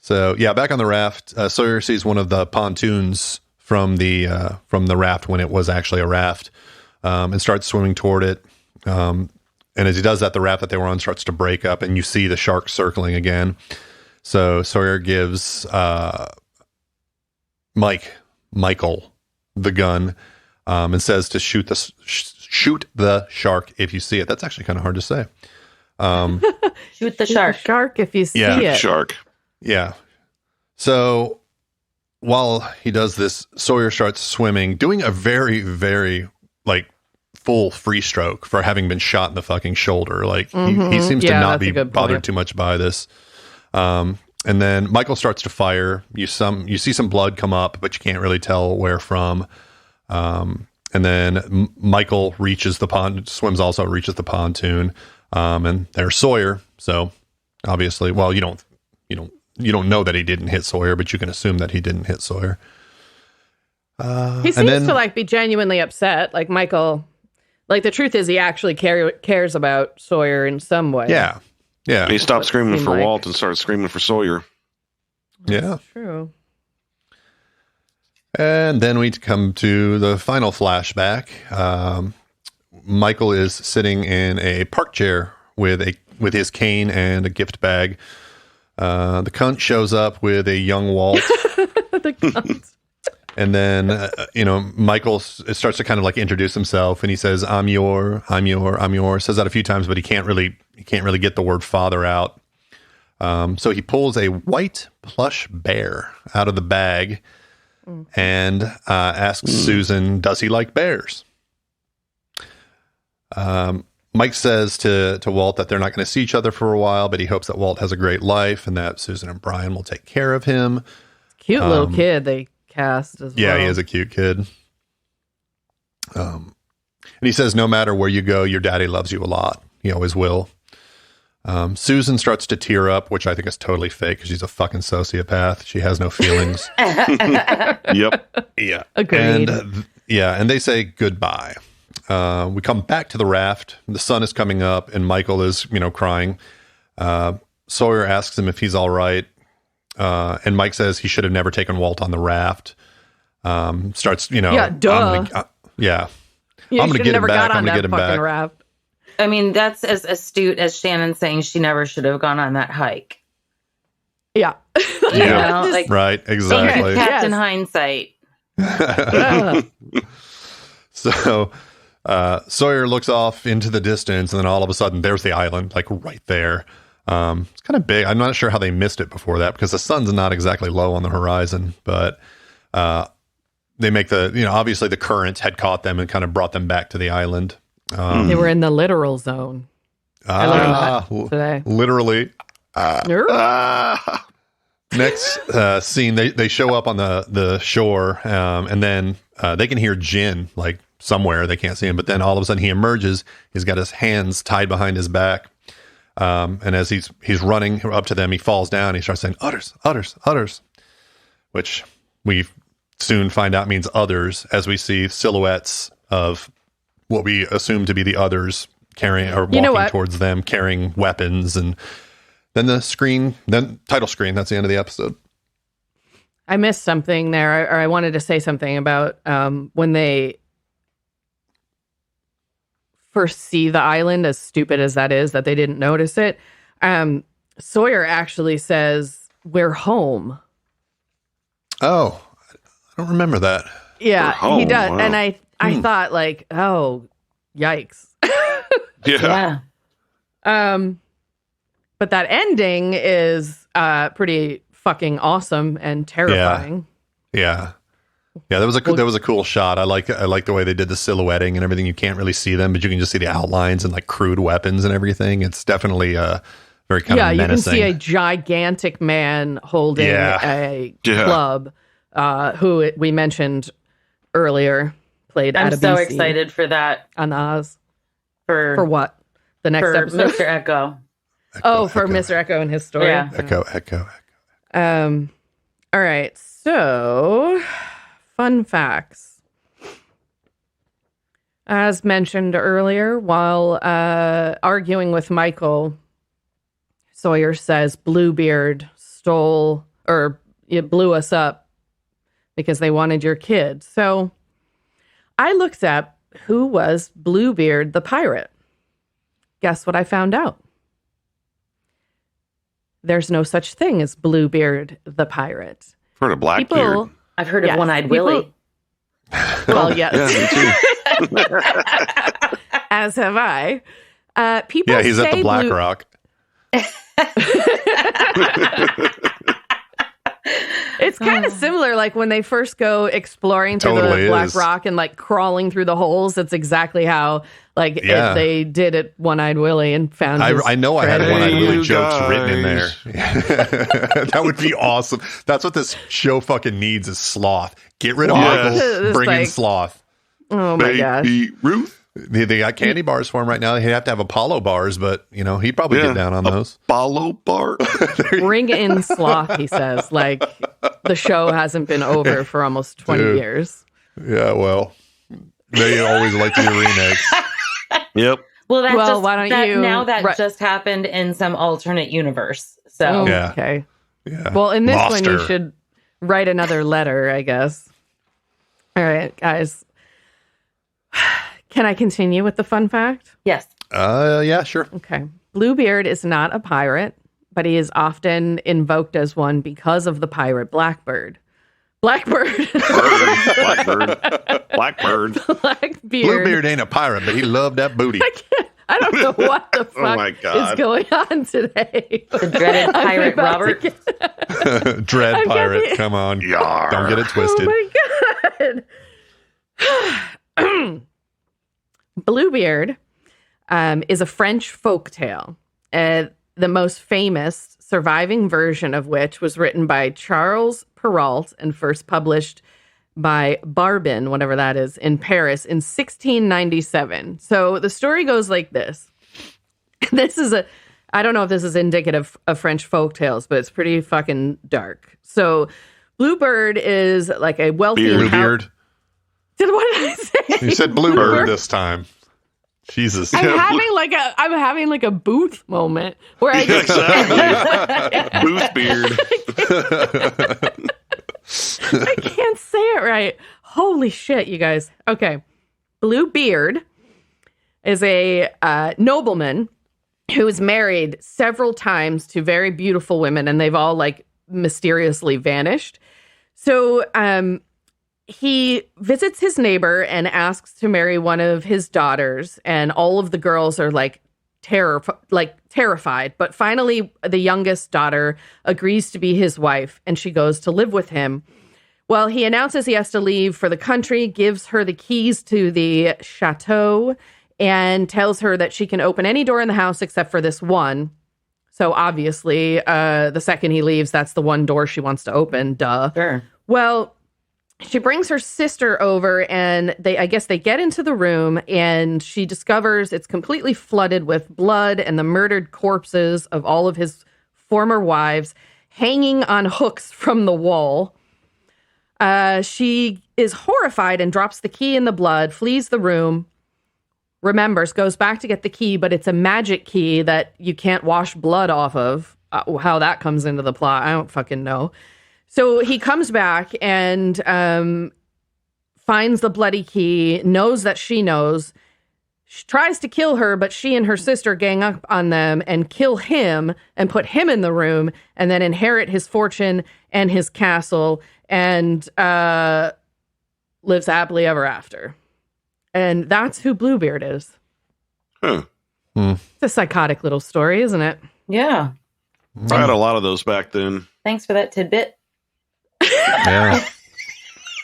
So, back on the raft, Sawyer sees one of the pontoons from the raft when it was actually a raft, and starts swimming toward it. And as he does that, the raft that they were on starts to break up, and you see the shark circling again. So Sawyer gives Michael the gun, and says to shoot the shark if you see it. That's actually kind of hard to say. Shoot the shark. Shark if you see it. Shark. Yeah. So while he does this, Sawyer starts swimming, doing a very, very full free stroke for having been shot in the fucking shoulder. He seems to not be bothered too much by this. And then Michael starts to fire. You see some blood come up, but you can't really tell where from. And then Michael reaches the the pontoon. And there's Sawyer. So obviously, well, you don't know that he didn't hit Sawyer, but you can assume that he didn't hit Sawyer. He seems to be genuinely upset. Michael, the truth is he actually cares about Sawyer in some way. Yeah. And he stopped screaming for Walt and started screaming for Sawyer. Yeah. That's true. And then we come to the final flashback. Michael is sitting in a park chair with his cane and a gift bag. The cunt shows up with a young Walt. The cunt. And then, Michael starts to kind of introduce himself, and he says, I'm your. Says that a few times, but he can't really get the word father out. So he pulls a white plush bear out of the bag and asks Susan, does he like bears? Mike says to Walt that they're not going to see each other for a while, but he hopes that Walt has a great life and that Susan and Brian will take care of him. Cute little kid they cast as well. Yeah, he is a cute kid. And he says, no matter where you go, your daddy loves you a lot. He always will. Susan starts to tear up, which I think is totally fake because she's a fucking sociopath. She has no feelings. Yep. Yeah. Agreed. And they say goodbye. We come back to the raft. The sun is coming up, and Michael is, crying. Sawyer asks him if he's all right. And Mike says he should have never taken Walt on the raft. Starts, yeah, duh. I'm going to get him back. I'm going to get him back. Raft. I mean, that's as astute as Shannon saying she never should have gone on that hike. Yeah. Yeah. Right. Exactly. Captain Hindsight. So Sawyer looks off into the distance, and then all of a sudden there's the island, right there. It's kind of big. I'm not sure how they missed it before that because the sun's not exactly low on the horizon, but they make obviously the current had caught them and kind of brought them back to the island. They were in the literal zone. I learned that today. Literally. Next scene, they show up on the shore, and then they can hear Jin somewhere. They can't see him, but then all of a sudden he emerges. He's got his hands tied behind his back, and as he's running up to them, he falls down. He starts saying "Utters, utters, utters," which we soon find out means others, as we see silhouettes of what we assume to be the others carrying or walking towards them, carrying weapons, and then title screen. That's the end of the episode. I missed something there, or I wanted to say something about when they first see the island, as stupid as that is, that they didn't notice it. Sawyer actually says, "We're home." Oh, I don't remember that. Yeah, he does. Wow. And I thought oh, yikes. Yeah. But that ending is pretty fucking awesome and terrifying. Yeah. That was a cool shot. I like the way they did the silhouetting and everything. You can't really see them, but you can just see the outlines and crude weapons and everything. It's definitely Very kind of menacing. You can see a gigantic man holding a club, who we mentioned earlier played I'm Adabisi so excited for that. on Oz. For what? The next episode? Mr. Echo. For Mr. Echo and his story. Yeah. Echo. All right. So, fun facts. As mentioned earlier, while arguing with Michael, Sawyer says Bluebeard blew us up because they wanted your kid. So I looked up who was Bluebeard the pirate. Guess what I found out? There's no such thing as Bluebeard the pirate. I've heard of Blackbeard. I've heard of One-Eyed Willie. Well, yes. Yeah, me too. As have I. People Yeah, he's say at the Black Rock. It's kind of similar, like when they first go exploring through the Black Rock and like crawling through the holes. It's exactly how they did it One-Eyed Willie and found. I know I had One-Eyed Willie jokes written in there. That would be awesome. That's what this show fucking needs is sloth. Get rid of Michael, bring in sloth. Oh my gosh, Ruth. They got candy bars for him right now. They have to have Apollo bars, but he'd probably get down on those. Apollo bar. Bring in sloth, he says. Like the show hasn't been over for almost 20 years. Yeah, well, they always like to do remakes. Yep. Well, why don't you? Now that just happened in some alternate universe. So okay. Yeah. Well, in this one, you should write another letter, I guess. All right, guys. Can I continue with the fun fact? Yes. Yeah, sure. Okay. Bluebeard is not a pirate, but he is often invoked as one because of the pirate Blackbeard. Blackbeard. Blackbeard. Bluebeard ain't a pirate, but he loved that booty. I don't know what the fuck is going on today. The dreaded pirate Robert. Dread pirate. Come on. Yar. Don't get it twisted. Oh my God. Bluebeard is a French folktale, the most famous surviving version of which was written by Charles Perrault and first published by Barbin, whatever that is, in Paris in 1697. So the story goes like this. I don't know if this is indicative of French folktales, but it's pretty fucking dark. So Bluebird is like a wealthy... Bluebeard? What did I say? You said Bluebird this time. Jesus. I'm having like a Booth moment where I just Booth beard. I can't say it right. Holy shit, you guys. Okay. Bluebeard is a nobleman who is married several times to very beautiful women, and they've all like mysteriously vanished. So he visits his neighbor and asks to marry one of his daughters, and all of the girls are like terrified. But finally, the youngest daughter agrees to be his wife, and she goes to live with him. Well, he announces he has to leave for the country, gives her the keys to the chateau, and tells her that she can open any door in the house except for this one. So obviously, the second he leaves, that's the one door she wants to open. Duh. Sure. Well, she brings her sister over, and I guess they get into the room, and she discovers it's completely flooded with blood and the murdered corpses of all of his former wives hanging on hooks from the wall. She is horrified and drops the key in the blood, flees the room, remembers, goes back to get the key, but it's a magic key that you can't wash blood off of. How that comes into the plot, I don't fucking know. So he comes back and finds the bloody key, knows that she knows. She tries to kill her, but she and her sister gang up on them and kill him and put him in the room and then inherit his fortune and his castle and lives happily ever after. And that's who Bluebeard is. Huh. It's a psychotic little story, isn't it? Yeah. I had a lot of those back then. Thanks for that tidbit. Yeah.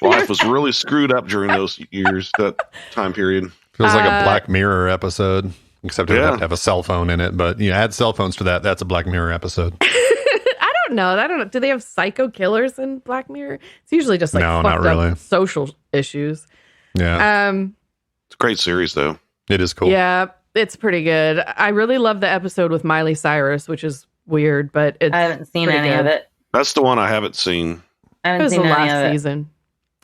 Life was really screwed up during those years, that time period. Feels like a Black Mirror episode. Except it would have to have a cell phone in it. But add cell phones to that. That's a Black Mirror episode. I don't know. Do they have psycho killers in Black Mirror? It's usually just like no, fucked not really. up social issues. Yeah. It's a great series, though. It is cool. Yeah, it's pretty good. I really love the episode with Miley Cyrus, which is weird, but I haven't seen any of it. That's the one I haven't seen. I haven't seen the any last of it. season.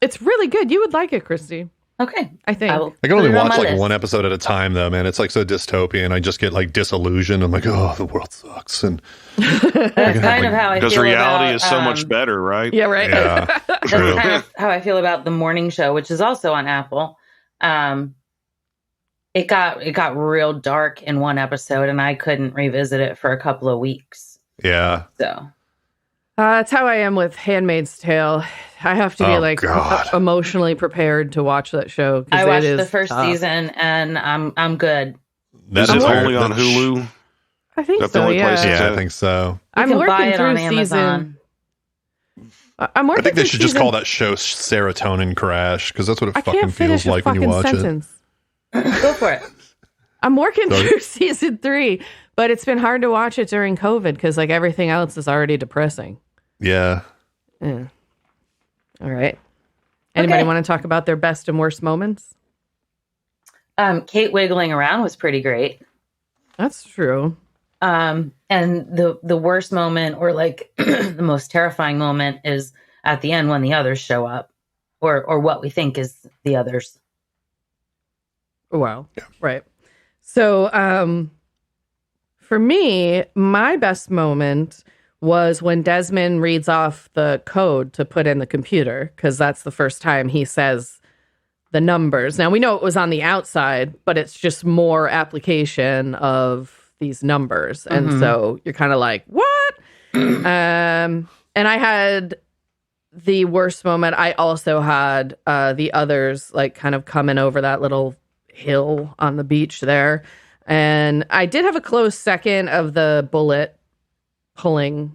It's really good. You would like it, Christy. Okay. I think. I can only watch like one episode at a time, though, man. It's like so dystopian. I just get like disillusioned. I'm like, oh, the world sucks. And that's kind of how I feel. Because reality is so much better, right? Yeah, right. Yeah, that's kind of how I feel about the morning show, which is also on Apple. It got real dark in one episode, and I couldn't revisit it for a couple of weeks. Yeah. So that's how I am with Handmaid's Tale. I have to be emotionally prepared to watch that show. I watched the first season, and I'm good. Is it only on Hulu? I think so. Yeah, I think so. I'm working through season. I'm working. I think they should just call that show Serotonin Crash, because that's what it fucking feels like when you watch it. Go for it. I'm working through season 3, but it's been hard to watch it during COVID because like everything else is already depressing. Yeah. All right. Anybody want to talk about their best and worst moments? Kate wiggling around was pretty great. That's true. And the worst moment, or like the most terrifying moment, is at the end when the others show up, or what we think is the others. Wow. Yeah. Right. So, for me, my best moment was when Desmond reads off the code to put in the computer, because that's the first time he says the numbers. Now, we know it was on the outside, but it's just more application of these numbers. And so you're kind of like, what? And I had the worst moment. I also had the others like kind of coming over that little hill on the beach there. And I did have a close second of the bullet pulling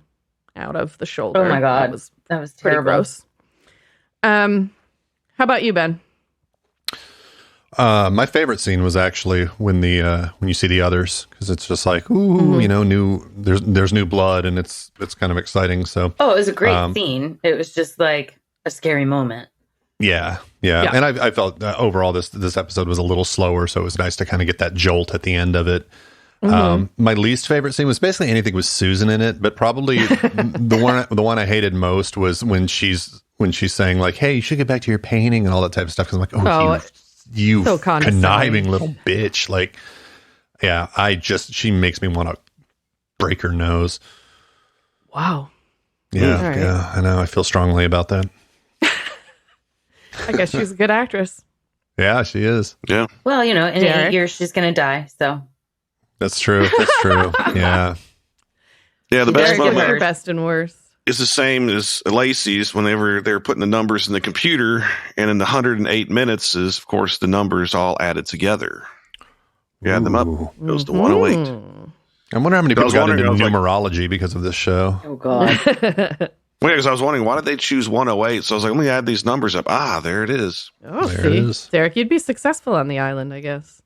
out of the shoulder. Oh my God. That was terrible. Gross. How about you, Ben? My favorite scene was actually when you see the others, because it's just like, ooh, there's new blood, and it's kind of exciting. So it was a great scene. It was just like a scary moment. Yeah. And I felt overall this episode was a little slower, so it was nice to kind of get that jolt at the end of it. My least favorite scene was basically anything with Susan in it, but probably the one I hated most was when she's saying like, "Hey, you should get back to your painting" and all that type of stuff. Because I'm like, you so conniving little bitch. Like, yeah, she makes me want to break her nose. Wow. Yeah, right. Yeah, I know. I feel strongly about that. I guess she's a good actress. Yeah, she is. Yeah. Well, in 8 years, she's going to die. So that's true. That's true. Yeah. Yeah. The best moment, her best and worst, is the same as Lacy's whenever they're putting the numbers in the computer, and in the 108 minutes is, of course, the numbers all added together. You add them up, goes to 108. I wonder how many people got into numerology because of this show. Oh, God. Well, because I was wondering, why did they choose 108? So I was like, let me add these numbers up. Ah, there it is. Oh, there it is. Derek, you'd be successful on the island, I guess.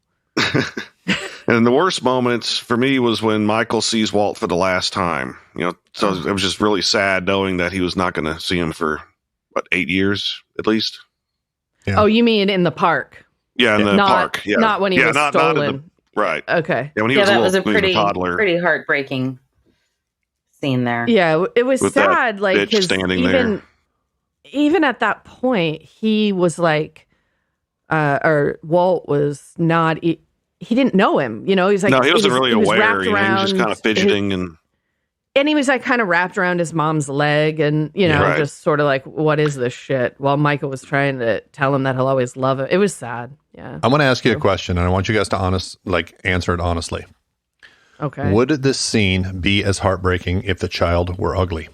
And the worst moments for me was when Michael sees Walt for the last time. So it was just really sad knowing that he was not going to see him for, 8 years at least? Yeah. Oh, you mean in the park? Yeah, in the park. Yeah. Not when he was stolen. Right. Okay. Yeah, when he was a toddler. Pretty heartbreaking scene there. Yeah, it was with sad. Like, bitch standing there. Even at that point, he was like, or Walt was not. He didn't know him. He's like, no, he wasn't really aware. He was just kind of fidgeting and he was like kind of wrapped around his mom's leg, and just sort of like, what is this shit? While Michael was trying to tell him that he'll always love him. It was sad. Yeah. I want to ask you a question, and I want you guys to answer it honestly. Okay. Would this scene be as heartbreaking if the child were ugly?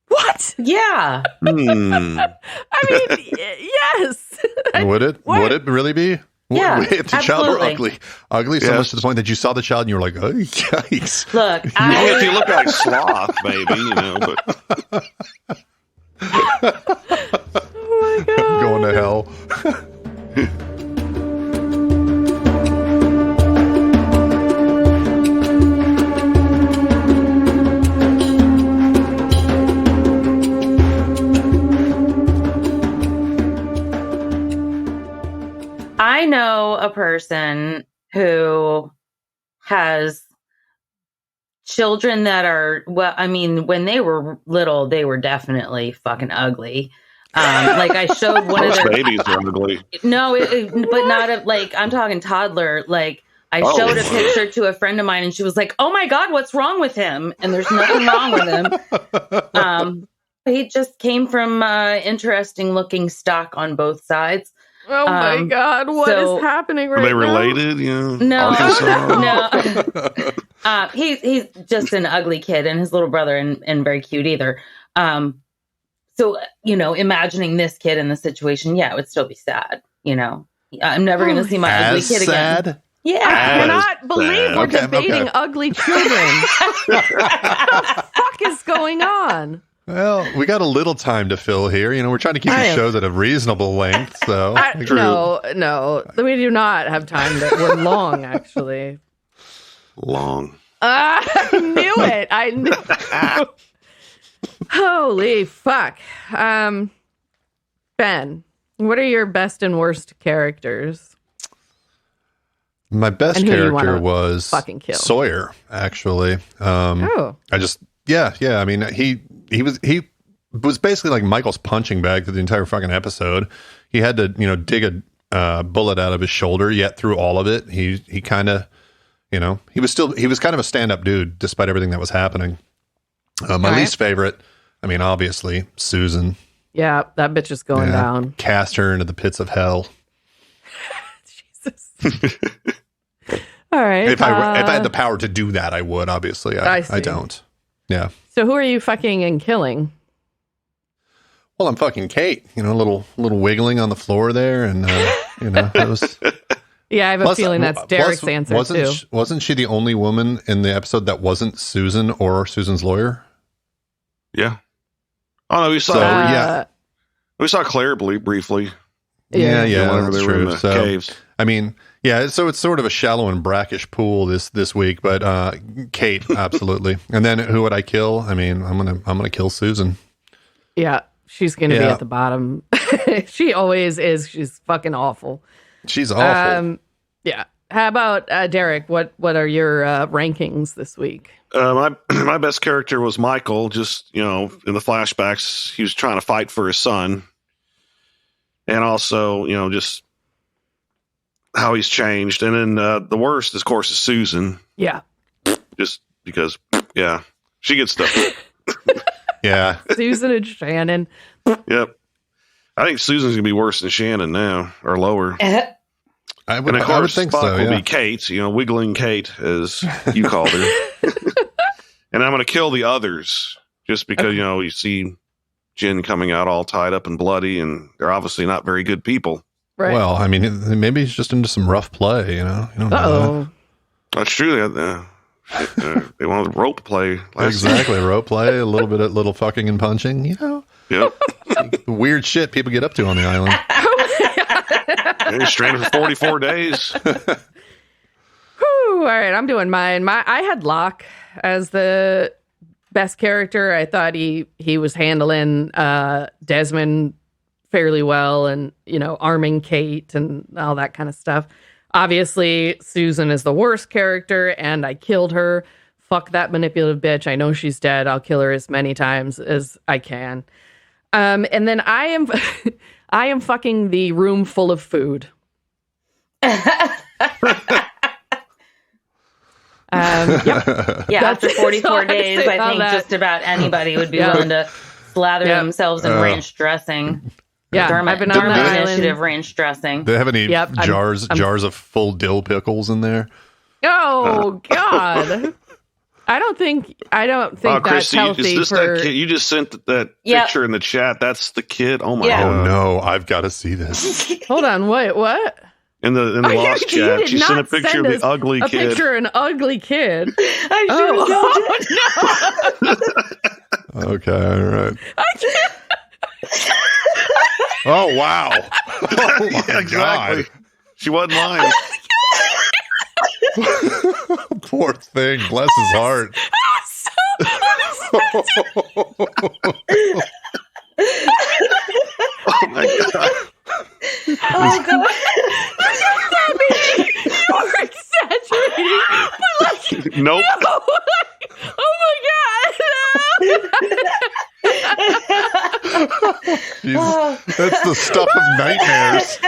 What? Yeah. I mean, yes. Would it? What? Would it really be? Yeah, if the child were ugly so much to the point that you saw the child and you were like, oh, yikes. Look, if you look like Sloth, maybe, but. Oh my God. I'm going to hell. person who has children that are, well, I mean, when they were little, they were definitely fucking ugly. Like I showed one of their babies are ugly. No, but not like I'm talking toddler. Like I showed a picture to a friend of mine, and she was like, "Oh my God, what's wrong with him?" And there's nothing wrong with him. He just came from interesting looking stock on both sides. Oh my God, what is happening right now? Are they related? You No. know, No. He's just an ugly kid, and his little brother and very cute either. So, you know, imagining this kid in the situation, yeah, it would still be sad. You know, I'm never going to see my ugly kid again. Yeah. I cannot believe we're debating ugly children. What the fuck is going on? Well, we got a little time to fill here. You know, we're trying to keep the shows at a reasonable length. So no, we do not have time. We're long, actually. Long. I knew it. I knew. Holy fuck. Ben, what are your best and worst characters? My best character was fucking kill? Sawyer, actually. I mean, he was basically like Michael's punching bag through the entire fucking episode. He had to, you know, dig a bullet out of his shoulder, yet through all of it, he kind of, you know, he was kind of a stand-up dude despite everything that was happening. My least favorite, I mean, obviously, Susan. Yeah, that bitch is going down. Cast her into the pits of hell. Jesus. All right. If I had the power to do that, I would. Obviously, I don't. Yeah. So who are you fucking and killing? Well, I'm fucking Kate. You know, a little wiggling on the floor there, and you know, that was. Yeah, I have a feeling that's Derek's answer too. Wasn't she the only woman in the episode that wasn't Susan or Susan's lawyer? Yeah. Oh no, we saw. We saw Claire briefly. Yeah, that's true. In the caves. I mean, yeah, so it's sort of a shallow and brackish pool this week, but Kate, absolutely. And then who would I kill? I mean, I'm gonna kill Susan. Yeah, she's gonna be at the bottom. She always is. She's fucking awful. She's awful. Yeah. How about Derek? What are your rankings this week? My best character was Michael. Just, you know, in the flashbacks, he was trying to fight for his son, and also, you know, just how he's changed. And then the worst, of course, is Susan. Yeah. Just because, yeah, she gets stuff. Yeah. Susan and Shannon. Yep. I think Susan's gonna be worse than Shannon now, or lower. I would think Spock so. will be Kate, you know, wiggling Kate, as you called her. And I'm going to kill the others just because, you know, you see Jen coming out all tied up and bloody, and they're obviously not very good people. Right. Well, I mean, maybe he's just into some rough play, you know? You don't know that. That's true. They wanted rope play. Exactly. Rope play, a little fucking and punching, you know? Yep. Weird shit people get up to on the island. They're stranded for 44 days. Whew, all right, I'm doing mine. I had Locke as the best character. I thought he was handling Desmond fairly well, and, you know, arming Kate and all that kind of stuff. Obviously, Susan is the worst character, and I killed her. Fuck that manipulative bitch. I know she's dead. I'll kill her as many times as I can. And then I am fucking the room full of food. Yep. Yeah, after 44 days, I think just about anybody would be willing to slather themselves in ranch dressing. Yeah, I've been on that initiative ranch dressing. Do they have any jars of full dill pickles in there? Oh God. I don't think Chris, that's healthy. Is this that kid? You just sent that picture in the chat. That's the kid. Oh my God! Oh no, I've got to see this. Hold on, wait, what? In the Lost chat, she sent a picture of the ugly kid. A picture of an ugly kid. I should have no. Okay, all right. Oh wow! Oh my God! She wasn't lying. Poor thing. Bless his heart. Oh my God. Oh God. That's the stuff of nightmares.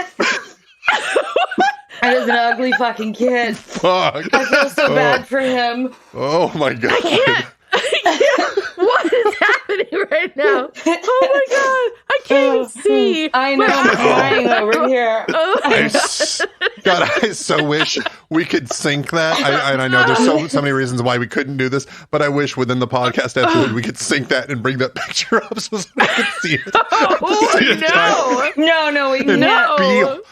I was an ugly fucking kid. Fuck. I feel so bad for him. Oh my god. What is happening right now? Oh my god. I can't even see. I know. I'm crying over here. God, I so wish we could sync that. I know there's so many reasons why we couldn't do this, but I wish within the podcast episode we could sync that and bring that picture up so somebody could see it. No, we can't.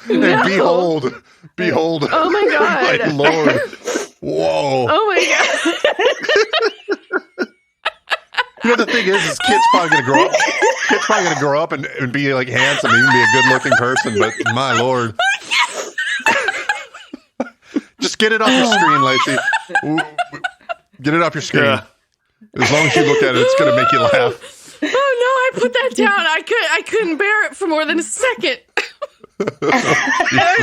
Behold. Oh my god. My Lord. Whoa. Oh my god. You know, the thing is kids probably going to grow up. Kids probably going to grow up and be like handsome and even be a good-looking person. But my Lord, just get it off your screen, Lacy. Get it off your screen. Yeah. As long as you look at it, it's going to make you laugh. Oh no, I put that down. I couldn't bear it for more than a second. That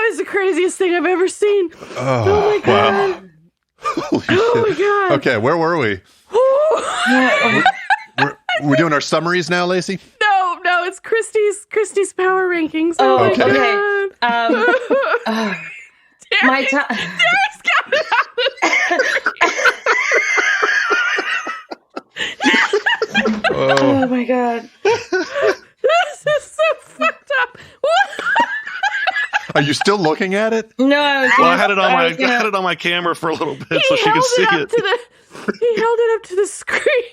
was the craziest thing I've ever seen. Oh my god. Wow. Holy Oh shit. my god. Okay, where were we? We're doing our summaries now, Lacy? No, it's Christy's power rankings. Oh, my okay. god. My top. Derek's got it Oh my god. This is so fucked up. Are you still looking at it? No, I was. Well, I had it on my camera for a little bit so she could see it. He held it up to the screen.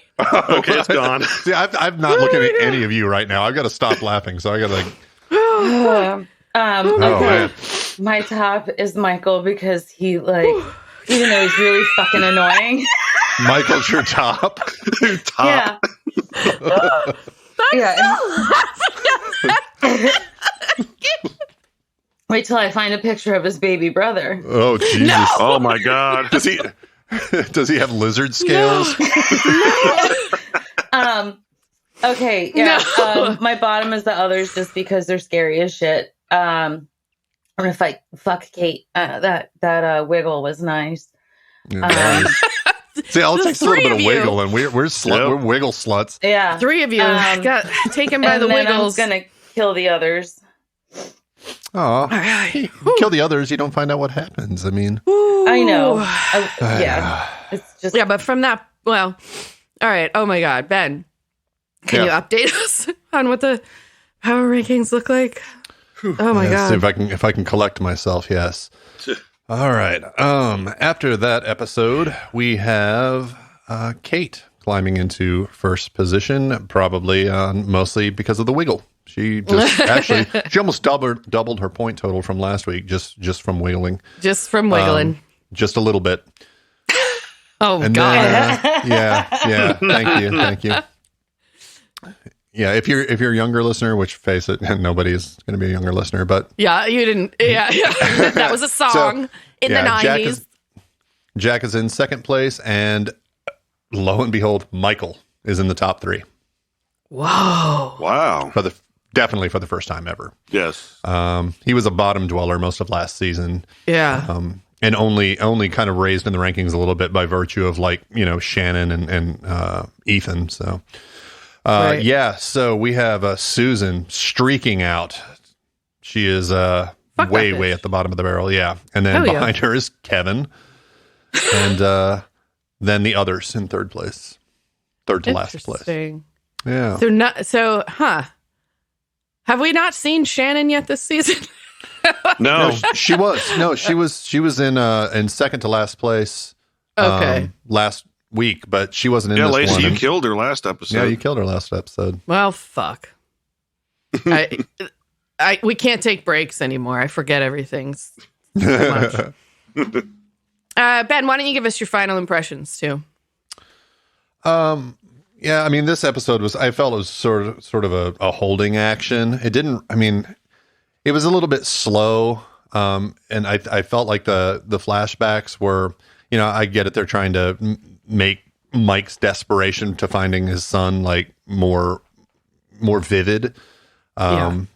Okay, it's gone. See, I'm not looking at any of you right now. I've got to stop laughing, so I got to like. Okay. Man. My top is Michael because he even though he's really fucking annoying. Michael's your top. Yeah. Wait till I find a picture of his baby brother. Oh Jesus! No. Oh my god! Does he have lizard scales? Okay, yeah. No. My bottom is the others just because they're scary as shit. I'm gonna fuck Kate. That wiggle was nice. See, I'll take a little bit of you. wiggle, and we're wiggle sluts. Yeah, Three of you got taken by and the then wiggles. I'm gonna kill the others. Oh, right. you kill the others, you don't find out what happens. I mean, I know. Yeah, it's just but from that, well, all right. Oh my God, Ben, can you update us on what the power rankings look like? Oh my God! If I can collect myself, yes. All right. After that episode, we have Kate climbing into first position, probably mostly because of the wiggle. She just she almost doubled her point total from last week just from wiggling. Just from wiggling. Just a little bit. Oh and God. Then, yeah. Thank you. Yeah, if you're a younger listener, which face it, nobody's going to be a younger listener, but yeah, you didn't. Yeah. That was a song in the 90s. Jack is in second place, and lo and behold, Michael is in the top 3. Whoa! Wow! Definitely for the first time ever. Yes. He was a bottom dweller most of last season. Yeah. And only kind of raised in the rankings a little bit by virtue of Shannon and Ethan. So. Right. Yeah, so we have Susan streaking out. She is way at the bottom of the barrel, yeah. And then behind her is Kevin. And then the others in third place. Third to last place. Yeah. Have we not seen Shannon yet this season? No. She was in second to last place last week, but she wasn't in this Lacy, one. you killed her last episode. Yeah, you killed her last episode. Well, fuck. We can't take breaks anymore. I forget everything. Ben, why don't you give us your final impressions too? Yeah, I mean, this episode I felt it was sort of a holding action. It didn't. I mean, it was a little bit slow, and I felt like the flashbacks were. I get it. They're trying to make Mike's desperation to finding his son like more vivid. But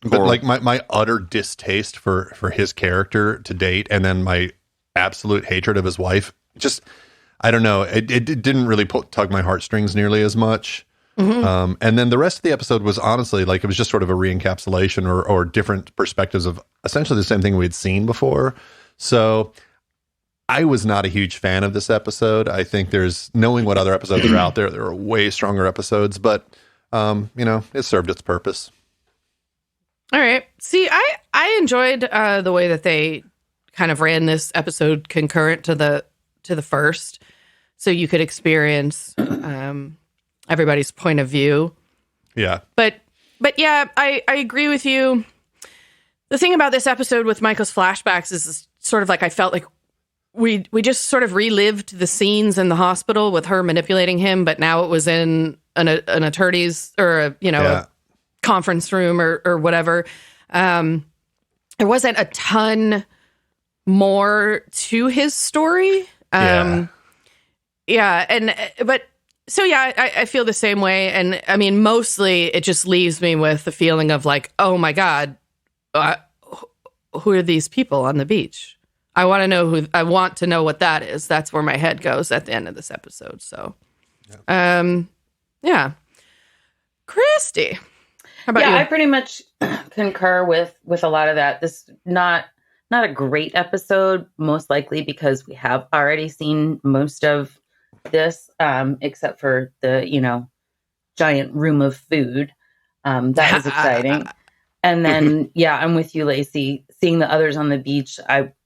like my utter distaste for his character to date, and then my absolute hatred of his wife, just I don't know. It didn't really tug my heartstrings nearly as much. And then the rest of the episode was honestly like, it was just sort of a re-encapsulation or different perspectives of essentially the same thing we'd seen before. So I was not a huge fan of this episode. I think knowing what other episodes are out there, there are way stronger episodes, but it served its purpose. All right. See, I enjoyed the way that they kind of ran this episode concurrent to the first, so you could experience everybody's point of view. Yeah. But yeah, I agree with you. The thing about this episode with Michael's flashbacks is sort of like I felt like we just sort of relived the scenes in the hospital with her manipulating him, but now it was in an attorney's or a conference room or whatever. There wasn't a ton more to his story. I feel the same way. And I mean, mostly it just leaves me with the feeling of like, oh my God, who are these people on the beach? I want to know what that is. That's where my head goes at the end of this episode. So, Christy, how about you? I pretty much concur with a lot of that. This not a great episode, most likely because we have already seen most of this, except for the giant room of food. That was exciting. And then I'm with you, Lacy. Seeing the others on the beach,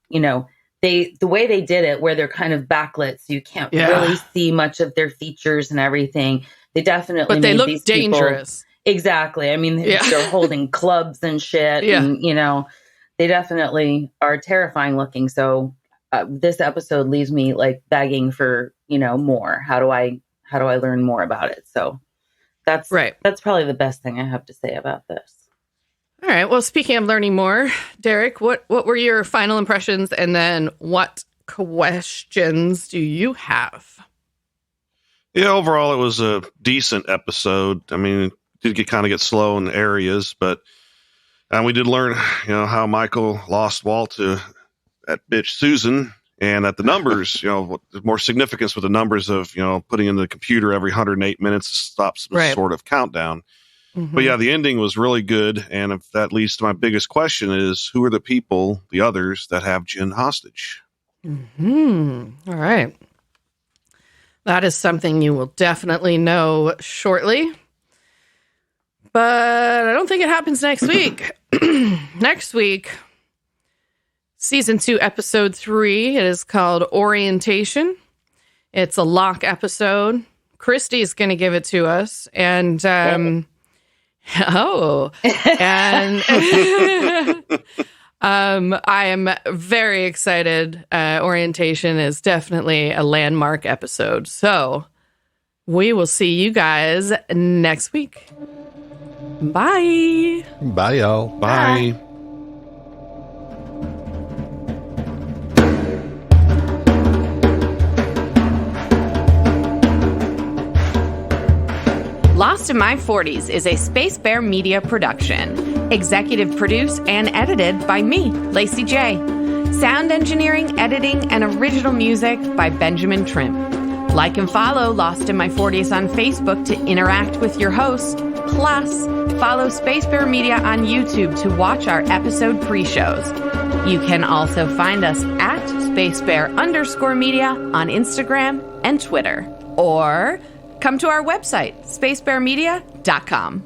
the way they did it, where they're kind of backlit, so you can't really see much of their features and everything. They definitely, but they made look these dangerous. People, exactly. I mean, they're holding clubs and shit, and they definitely are terrifying looking. So this episode leaves me like begging for more. How do I learn more about it? So that's right. That's probably the best thing I have to say about this. All right. Well, speaking of learning more, Derek, what were your final impressions, and then what questions do you have? Yeah, overall, it was a decent episode. I mean, it did kind of get slow in areas, but we did learn, how Michael lost Walt to that bitch Susan, and that the numbers, more significance with the numbers of, putting in the computer every 108 minutes stops some sort of countdown. Mm-hmm. But yeah, the ending was really good. And if that leads to my biggest question is, who are the people, the others, that have Jen hostage? Mm-hmm. All right. That is something you will definitely know shortly. But I don't think it happens next week. Next week, season 2, episode 3. It is called Orientation. It's a Locke episode. Christy's going to give it to us. And, and I am very excited. Orientation is definitely a landmark episode. So we will see you guys next week. Bye. Bye, y'all. Bye. Lost in My 40s is a Space Bear Media production. Executive produced and edited by me, Lacy J. Sound engineering, editing, and original music by Benjamin Trimp. Like and follow Lost in My 40s on Facebook to interact with your host. Plus, follow Space Bear Media on YouTube to watch our episode pre-shows. You can also find us at SpaceBear_media on Instagram and Twitter. Or come to our website, spacebearmedia.com.